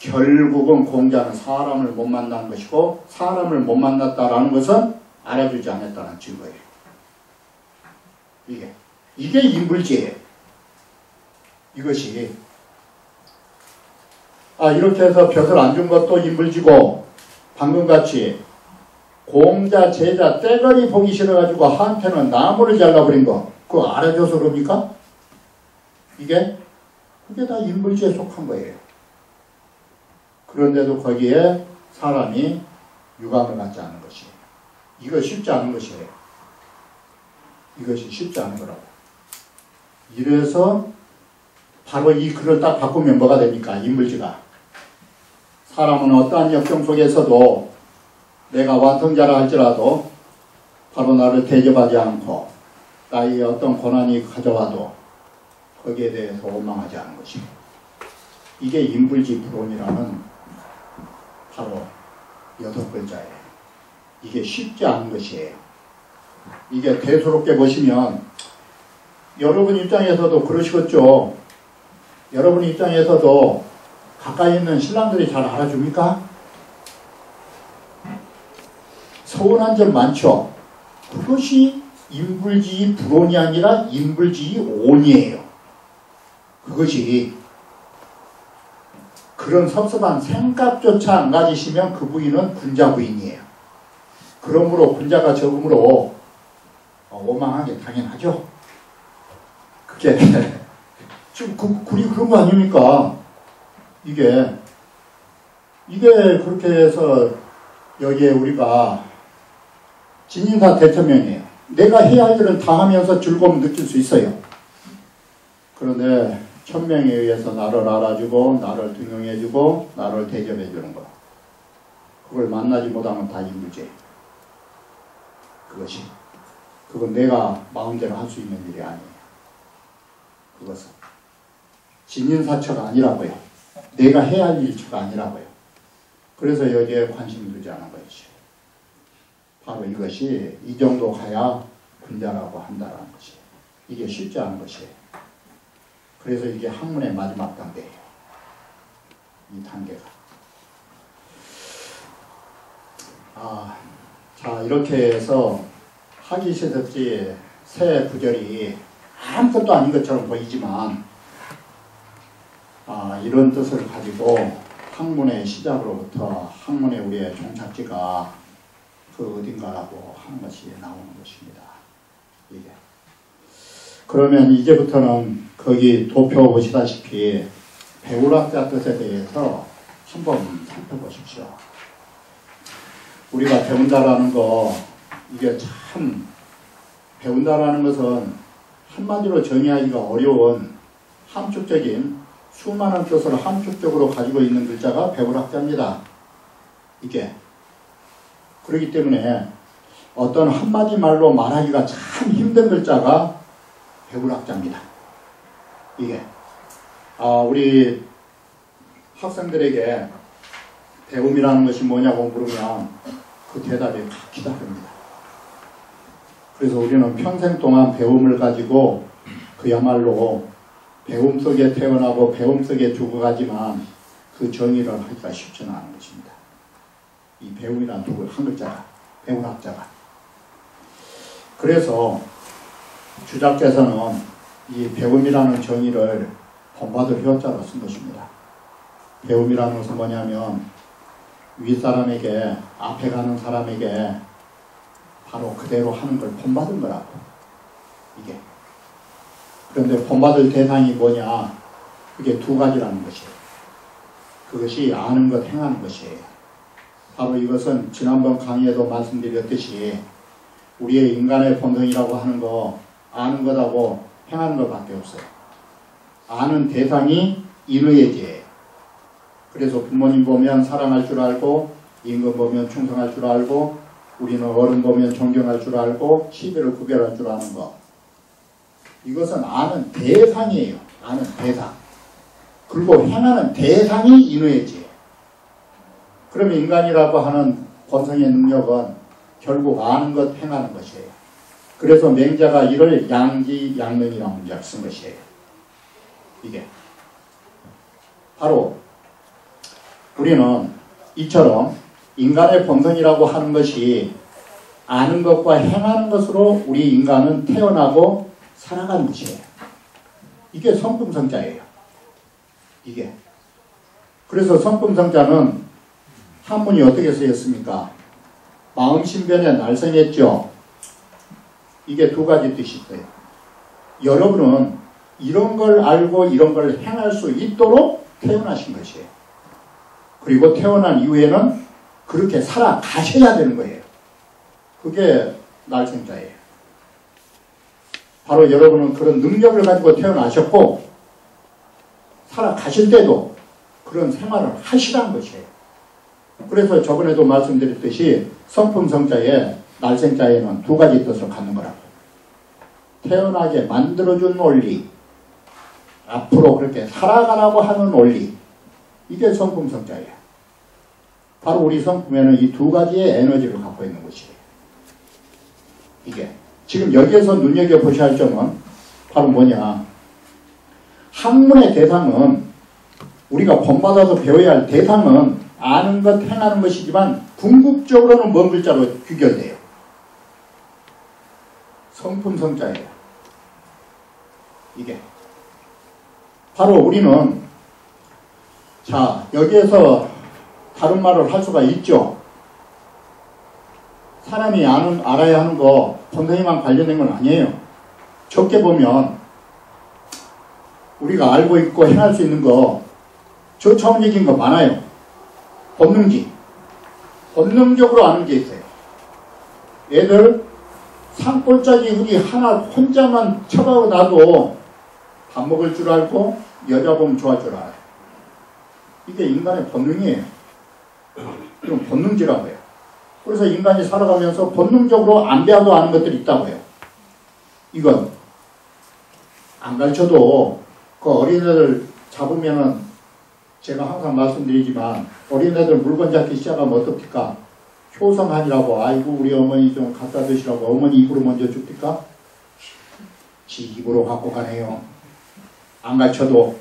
S1: 결국은 공자는 사람을 못 만난 것이고, 사람을 못 만났다라는 것은 알아주지 않았다는 증거예요. 이게 인불지예요. 이것이. 이렇게 해서 벼슬 안 준 것도 인불지고, 방금같이 공자, 제자, 떼거리 보기 싫어가지고 한편은 나무를 잘라버린 거, 그거 알아줘서 그럽니까? 그게 다 인불지에 속한 거예요. 그런데도 거기에 사람이 유감을 갖지 않은 것이에요. 이거 쉽지 않은 것이에요. 이것이 쉽지 않은 거라고. 이래서 바로 이 글을 딱 바꾸면 뭐가 됩니까? 인물지가. 사람은 어떠한 역경 속에서도 내가 완성자라 할지라도 바로 나를 대접하지 않고 나의 어떤 고난이 가져와도 거기에 대해서 원망하지 않은 것입니다. 이게 인불지불온이라는 바로 6글자예요. 이게 쉽지 않은 것이에요. 이게 대수롭게 보시면 여러분 입장에서도 그러시겠죠. 여러분 입장에서도 가까이 있는 신랑들이 잘 알아줍니까? 서운한 점 많죠. 그것이 인불지의 불온이 아니라 인불지의 온이에요. 그것이. 그런 섭섭한 생각조차 안 가지시면 그 부인은 군자 부인이에요. 그러므로 군자가 적음으로 원망한 게 당연하죠. 그게 지금 굴이 그런 거 아닙니까? 이게 그렇게 해서 여기에 우리가 진인사 대천명이에요. 내가 해야 할 일은 다 하면서 즐거움 느낄 수 있어요. 그런데 천명에 의해서 나를 알아주고 나를 등용해주고 나를 대접해주는 거, 그걸 만나지 못하면 다 인불지예요. 그건 내가 마음대로 할 수 있는 일이 아니에요. 그것은 진인사처가 아니라고요. 내가 해야 할 일처가 아니라고요. 그래서 여기에 관심을 두지 않은 것이죠. 바로 이것이 이 정도 가야 군자라고 한다는 것이에요. 이게 쉽지 않은 것이에요. 그래서 이게 학문의 마지막 단계예요. 이 단계가. 자, 이렇게 해서 하기 시섭지 새 구절이 아무것도 아닌 것처럼 보이지만 이런 뜻을 가지고 학문의 시작으로부터 학문의 우리의 종착지가 그 어딘가라고 하는 것이 나오는 것입니다. 이게. 그러면 이제부터는 거기 도표 보시다시피 배울학자 뜻에 대해서 한번 살펴보십시오. 우리가 배운다라는 거, 이게 참 배운다라는 것은 한마디로 정의하기가 어려운 함축적인 수많은 뜻을 함축적으로 가지고 있는 글자가 배울학자입니다. 이게. 그렇기 때문에 어떤 한마디 말로 말하기가 참 힘든 글자가 배울학자입니다. 이게. 우리 학생들에게 배움이라는 것이 뭐냐고 물으면 그 대답이 각기 다릅니다. 그래서 우리는 평생 동안 배움을 가지고 그야말로 배움 속에 태어나고 배움 속에 죽어가지만 그 정의를 하기가 쉽지는 않은 것입니다. 이 배움이라는 한 글자가, 배운 학자가. 그래서 주작께서는 이 배움이라는 정의를 본받을 효자로 쓴 것입니다. 배움이라는 것은 뭐냐면 윗사람에게, 앞에 가는 사람에게 바로 그대로 하는 걸 본받은 거라고. 이게. 그런데 본받을 대상이 뭐냐? 그게 두 가지라는 것이에요. 그것이 아는 것, 행하는 것이에요. 바로 이것은 지난번 강의에도 말씀드렸듯이 우리의 인간의 본성이라고 하는 거 아는 것하고 행하는 것밖에 없어요. 아는 대상이 인의의 지혜예요. 그래서 부모님 보면 사랑할 줄 알고, 임금 보면 충성할 줄 알고, 우리는 어른 보면 존경할 줄 알고, 시비를 구별할 줄 아는 거. 이것은 아는 대상이에요. 아는 대상. 그리고 행하는 대상이 인의의 지혜. 그러면 인간이라고 하는 본성의 능력은 결국 아는 것, 행하는 것이에요. 그래서 맹자가 이를 양지양능이라는 문제를 쓴 것이에요. 이게. 바로 우리는 이처럼 인간의 본성이라고 하는 것이 아는 것과 행하는 것으로 우리 인간은 태어나고 살아가는 것이에요. 이게 성품성자예요. 이게. 그래서 성품성자는 한문이 어떻게 쓰였습니까? 마음신변에 날성했죠. 이게 두 가지 뜻이 있어요. 여러분은 이런 걸 알고 이런 걸 행할 수 있도록 태어나신 것이에요. 그리고 태어난 이후에는 그렇게 살아가셔야 되는 거예요. 그게 날성자예요. 바로 여러분은 그런 능력을 가지고 태어나셨고 살아가실 때도 그런 생활을 하시라는 것이에요. 그래서 저번에도 말씀드렸듯이 성품성자에 날생자에는 두 가지 뜻을 갖는 거라고. 태어나게 만들어준 원리, 앞으로 그렇게 살아가라고 하는 원리, 이게 성품성자예요. 바로 우리 성품에는 이 두 가지의 에너지를 갖고 있는 것이에요. 이게. 지금 여기에서 눈여겨보셔야 할 점은 바로 뭐냐. 학문의 대상은 우리가 본받아서 배워야 할 대상은 아는 것, 행하는 것이지만 궁극적으로는 먼 글자로 귀결돼요. 성품성자예요. 이게. 바로 우리는 자 여기에서 다른 말을 할 수가 있죠. 사람이 알아야 하는 거 본성에만 관련된 건 아니에요. 적게 보면 우리가 알고 있고 행할 수 있는 거 저차원적인 거 많아요. 본능지. 본능적으로 아는 게 있어요. 애들 산골짜기 우리 하나 혼자만 쳐가고 나도 밥 먹을 줄 알고 여자 보면 좋아할 줄 알아요. 이게 인간의 본능이에요. 이건 본능지라고 해요. 그래서 인간이 살아가면서 본능적으로 안 배워도 아는 것들이 있다고 해요. 이건 안 가르쳐도 그 어린애들 잡으면은 제가 항상 말씀드리지만 어린애들 물건 잡기 시작하면 어떻습니까? 효성하니라고 아이고 우리 어머니 좀 갖다 드시라고 어머니 입으로 먼저 줍니까? 지 입으로 갖고 가네요. 안 가르쳐도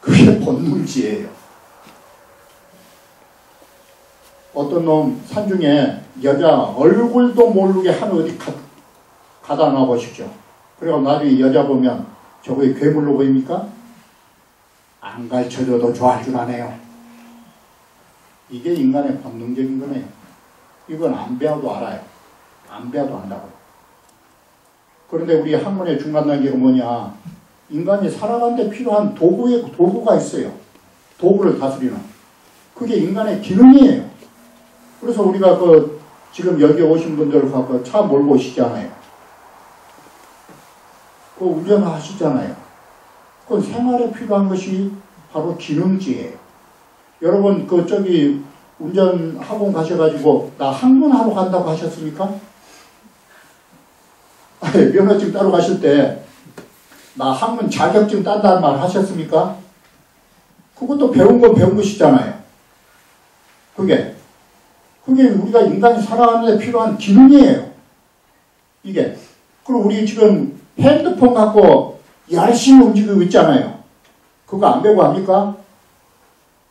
S1: 그게 본능지예요. 어떤 놈 산중에 여자 얼굴도 모르게 하늘 어디 가다 놔 보십시오. 그리고 나중에 여자 보면 저거에 괴물로 보입니까? 안 가르쳐줘도 좋아할 줄 아네요. 이게 인간의 본능적인 거네요. 이건 안 배워도 알아요. 안 배워도 안다고. 그런데 우리 학문의 중간 단계가 뭐냐? 인간이 살아가는 데 필요한 도구가 있어요. 도구를 다스리는. 그게 인간의 기능이에요. 그래서 우리가 지금 여기 오신 분들 갖고 차 몰고 오시잖아요. 운전하시잖아요. 그건 생활에 필요한 것이 바로 기능지예요. 여러분 저기 운전 학원 가셔가지고 나 학문하러 간다고 하셨습니까? 아니, 면허증 따러 가실 때 나 학문 자격증 딴다는 말 하셨습니까? 그것도 배운 건 배운 것이잖아요. 그게 우리가 인간이 살아가는 데 필요한 기능이에요. 이게. 그리고 우리 지금 핸드폰 갖고 열심히 움직이고 있잖아요. 그거 안 배우고 합니까?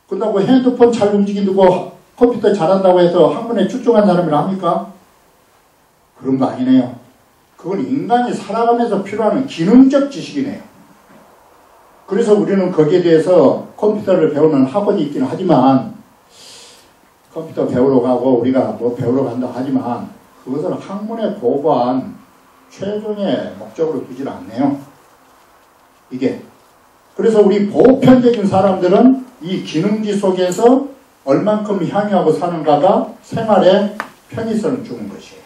S1: 그렇다고 핸드폰 잘 움직이고 컴퓨터 잘한다고 해서 학문에 출중한 사람이라 합니까? 그런 거 아니네요. 그건 인간이 살아가면서 필요한 기능적 지식이네요. 그래서 우리는 거기에 대해서 컴퓨터를 배우는 학원이 있기는 하지만, 컴퓨터 배우러 가고 우리가 뭐 배우러 간다 하지만 그것을 학문에 보고한 최종의 목적으로 두질 않네요. 이게. 그래서 우리 보편적인 사람들은 이 기능지 속에서 얼만큼 향유하고 사는가가 생활에 편의성을 주는 것이에요.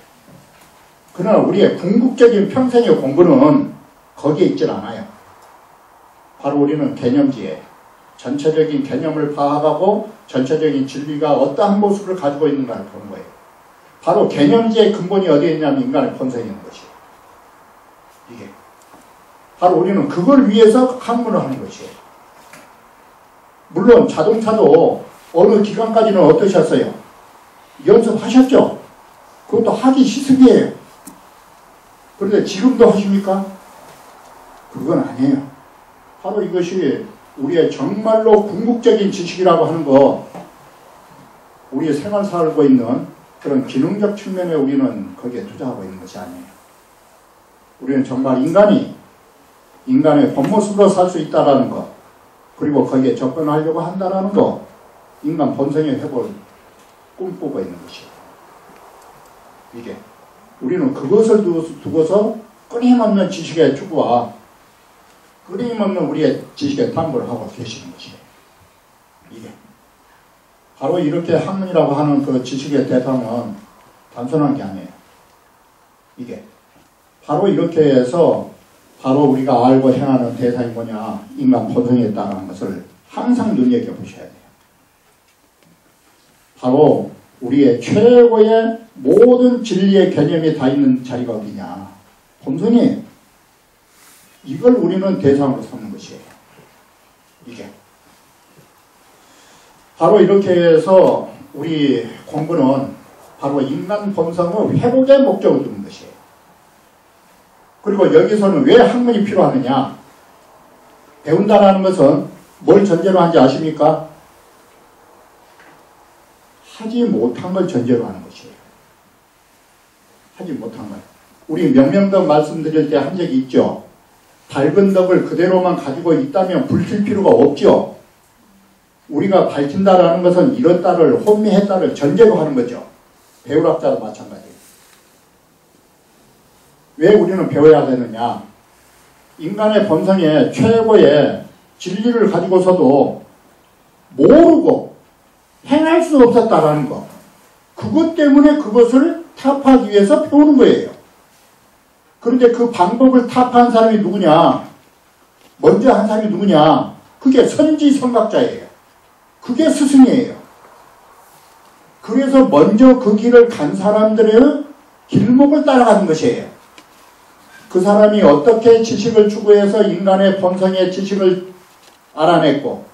S1: 그러나 우리의 궁극적인 평생의 공부는 거기에 있질 않아요. 바로 우리는 개념지에 전체적인 개념을 파악하고 전체적인 진리가 어떠한 모습을 가지고 있는가를 보는 거예요. 바로 개념지의 근본이 어디에 있냐면 인간의 본성에 있는 것이에요. 이게. 바로 우리는 그걸 위해서 학문을 하는 것이에요. 물론 자동차도 어느 기간까지는 어떠셨어요? 연습하셨죠? 그것도 하기 시습이에요. 그런데 지금도 하십니까? 그건 아니에요. 바로 이것이 우리의 정말로 궁극적인 지식이라고 하는 거, 우리의 생활 살고 있는 그런 기능적 측면에 우리는 거기에 투자하고 있는 것이 아니에요. 우리는 정말 인간의 본모습으로 살 수 있다는 것, 그리고 거기에 접근하려고 한다는 것, 인간 본성의 회복을 꿈꾸고 있는 것이에요. 이게. 우리는 그것을 두고서 끊임없는 지식의 추구와 끊임없는 우리의 지식의 탐구를 하고 계시는 것이에요. 이게. 바로 이렇게 학문이라고 하는 그 지식의 대상은 단순한 게 아니에요. 이게. 바로 이렇게 해서 바로 우리가 알고 행하는 대상이 뭐냐, 인간 본성에 있다는 것을 항상 눈여겨보셔야 돼요. 바로 우리의 최고의 모든 진리의 개념이 다 있는 자리가 어디냐, 본성이에요. 이걸 우리는 대상으로 삼는 것이에요. 이게. 바로 이렇게 해서 우리 공부는 바로 인간 본성의 회복의 목적을 두는 것이에요. 그리고 여기서는 왜 학문이 필요하느냐? 배운다라는 것은 뭘 전제로 하는지 아십니까? 하지 못한 걸 전제로 하는 것이에요. 하지 못한 걸. 우리 명명덕 말씀드릴 때 한 적이 있죠. 밝은 덕을 그대로만 가지고 있다면 불킬 필요가 없죠. 우리가 밝힌다라는 것은 이렇다를, 혼미했다를 전제로 하는 거죠. 배울학자도 마찬가지예요. 왜 우리는 배워야 되느냐? 인간의 본성에 최고의 진리를 가지고서도 모르고 행할 수 없었다라는 것. 그것 때문에 그것을 타파하기 위해서 배우는 거예요. 그런데 그 방법을 타파한 사람이 누구냐? 먼저 한 사람이 누구냐? 그게 선지성각자예요. 그게 스승이에요. 그래서 먼저 그 길을 간 사람들의 길목을 따라가는 것이에요. 그 사람이 어떻게 지식을 추구해서 인간의 본성의 지식을 알아냈고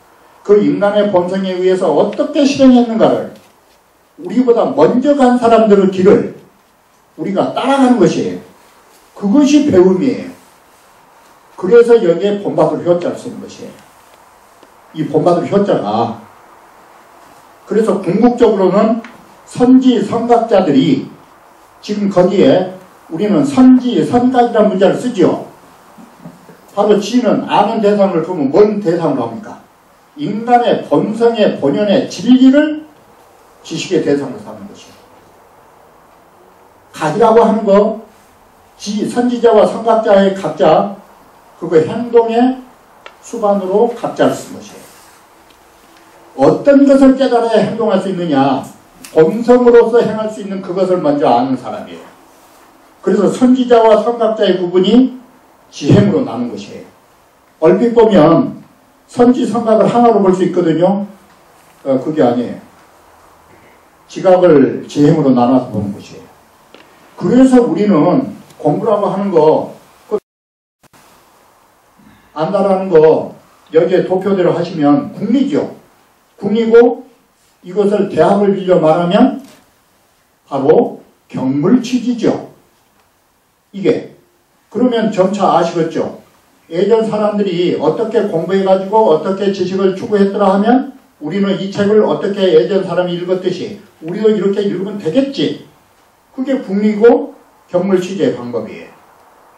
S1: 그 인간의 본성에 의해서 어떻게 실행했는가를 우리보다 먼저 간 사람들의 길을 우리가 따라가는 것이에요. 그것이 배움이에요. 그래서 여기에 본받을 효자를 쓰는 것이에요. 이 본받을 효자가 그래서 궁극적으로는 선지 선각자들이 지금 거기에 우리는 선지 선각이라는 문자를 쓰죠. 바로 지는 아는 대상을 그러면 뭔 대상으로 합니까? 인간의 본성의 본연의 진리를 지식의 대상으로 삼는 것이에요. 각이라고 하는 거 선지자와 선각자의 각자 그거 행동의 수반으로 각자를 쓴 것이에요. 어떤 것을 깨달아야 행동할 수 있느냐, 본성으로서 행할 수 있는 그것을 먼저 아는 사람이에요. 그래서 선지자와 선각자의 구분이 지행으로 나눈 것이에요. 얼핏 보면 선지 선각을 하나로 볼 수 있거든요. 그게 아니에요. 지각을 지행으로 나눠서 보는 것이에요. 그래서 우리는 공부라고 하는 거 안다라는 거 여기에 도표대로 하시면 국리죠. 국리고 이것을 대학을 빌려 말하면 바로 경물취지죠. 이게. 그러면 점차 아시겠죠? 예전 사람들이 어떻게 공부해가지고 어떻게 지식을 추구했더라 하면 우리는 이 책을 어떻게 예전 사람이 읽었듯이 우리도 이렇게 읽으면 되겠지. 그게 국리고 경물 취재의 방법이에요.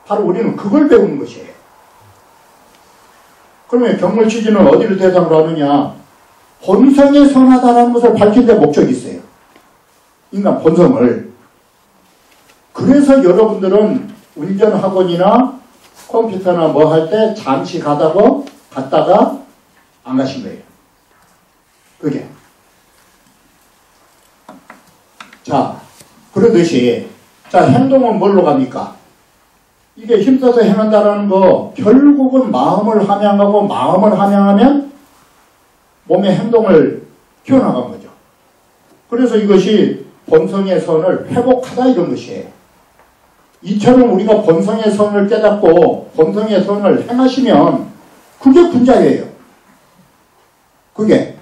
S1: 바로 우리는 그걸 배우는 것이에요. 그러면 경물 취재는 어디를 대상으로 하느냐? 본성에 선하다는 것을 밝힌 데 목적이 있어요. 인간 본성을. 그래서 여러분들은 운전학원이나 컴퓨터나 뭐 할 때 잠시 갔다가 안 가신 거예요. 그게. 자, 그러듯이, 자, 행동은 뭘로 갑니까? 이게 힘써서 행한다라는 거, 결국은 마음을 함양하고 마음을 함양하면 몸의 행동을 키워나간 거죠. 그래서 이것이 본성의 선을 회복하다 이런 것이에요. 이처럼 우리가 본성의 선을 깨닫고 본성의 선을 행하시면 그게 군자예요. 그게.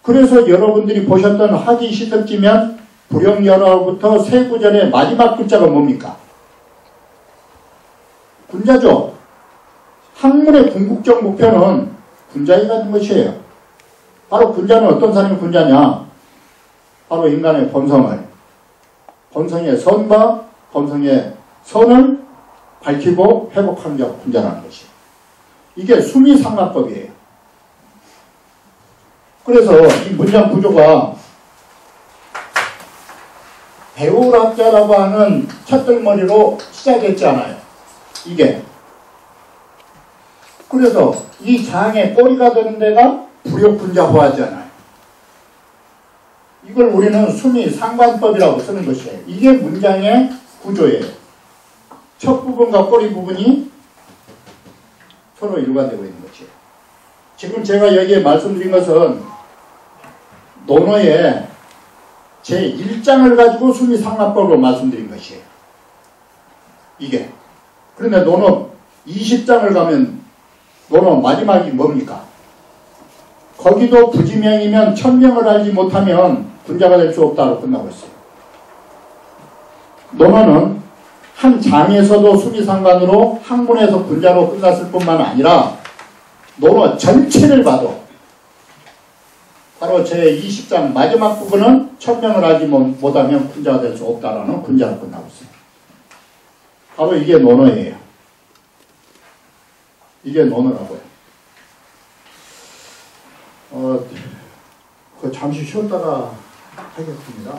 S1: 그래서 여러분들이 보셨던 하기 시습지면 불영열화부터 세 구절의 마지막 글자가 뭡니까? 군자죠. 학문의 궁극적 목표는 군자에 가는 것이에요. 바로 군자는 어떤 사람이 군자냐? 바로 인간의 본성의 선과 본성의 선을 밝히고 회복하는 자가 군자라는 것이에요. 이게 수미상관법이에요. 그래서 이 문장 구조가 배울학자라고 하는 첫들머리로 시작했잖아요. 이게. 그래서 이 장의 꼬리가 되는 데가 불욕군자호하잖아요. 이걸 우리는 수미상관법이라고 쓰는 것이에요. 이게 문장의 구조예요. 첫 부분과 꼬리 부분이 서로 일관되고 있는 것이에요. 지금 제가 여기에 말씀드린 것은 논어의 제1장을 가지고 수미상관법으로 말씀드린 것이에요. 이게. 그런데 논어 20장을 가면 논어 마지막이 뭡니까? 거기도 부지명이면 천명을 알지 못하면 군자가 될 수 없다고 끝나고 있어요. 논어는 한 장에서도 수미상관으로 학문에서 군자로 끝났을 뿐만 아니라 논어 전체를 봐도 바로 제20장 마지막 부분은 천명을 알지 못하면 군자가 될 수 없다라는 군자로 끝나고 있어요. 바로 이게 논어예요. 이게 논어라고요. 잠시 쉬었다가 하겠습니다.